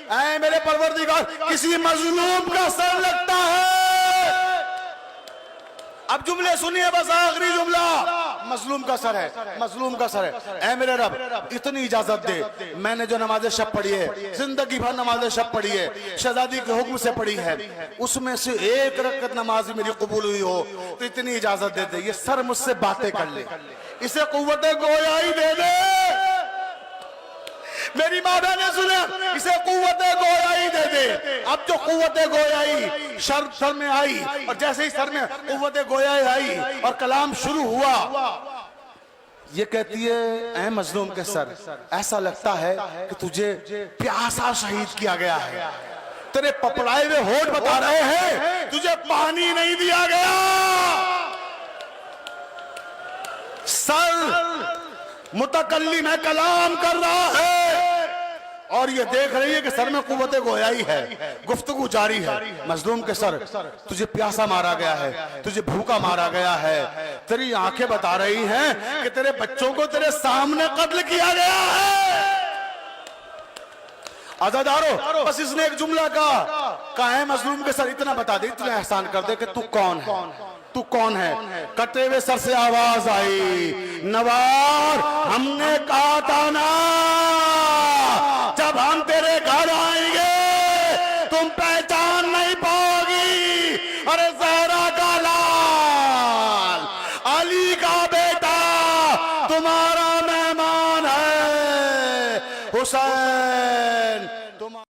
ऐ मेरे परवरदिगार किसी मजलूम का सर लगता है। अब जुमले सुनिए, बस आखिरी जुमला। मजलूम का सर है, मजलूम का सर है। ऐ मेरे रब इतनी इजाजत दे, मैंने जो नमाज़ें शब पढ़ी है, जिंदगी भर नमाज़ें शब पढ़ी है, शहजादी के हुक्म से पढ़ी है, उसमें से एक रकत नमाज मेरी कबूल हुई हो तो इतनी इजाजत दे दे, ये सर मुझसे बातें कर ले, इसे कुव्वत गोयाई दे दे। मेरी माँ ने सुना, इसे कुव्वत गोयाई दे दे। अब जो कुव्वत गोयाई सर में आई, और जैसे ही सर में कुव्वत गोयाई आई और कलाम शुरू हुआ, ये कहती है ऐ मजलूम के सर, ऐसा लगता है कि तुझे प्यासा शहीद किया गया है, तेरे पपड़ाए हुए होठ बता रहे हैं तुझे पानी नहीं दिया गया। सर मुतकल्लिम है, कलाम कर रहा है, और ये देख रही है कि सर में कुव्वत गोयाई है, गुफ्तगू जारी है। मजलूम के सर, तुझे प्यासा मारा गया है, तुझे भूखा मारा गया है, तेरी आंखें बता रही हैं कि तेरे बच्चों को तेरे सामने कत्ल किया गया है। आजादारो, बस इसने एक जुमला कहा है मजलूम के सर इतना बता दे, इतना एहसान कर दे कि तू कौन है, तू कौन है। कटे हुए सर से आवाज आई, नवार हमने कहा था ना जब हम तेरे घर आएंगे तुम पहचान नहीं पाओगी। अरे ज़हरा का लाल, अली का बेटा तुम्हारा मेहमान है, हुसैन।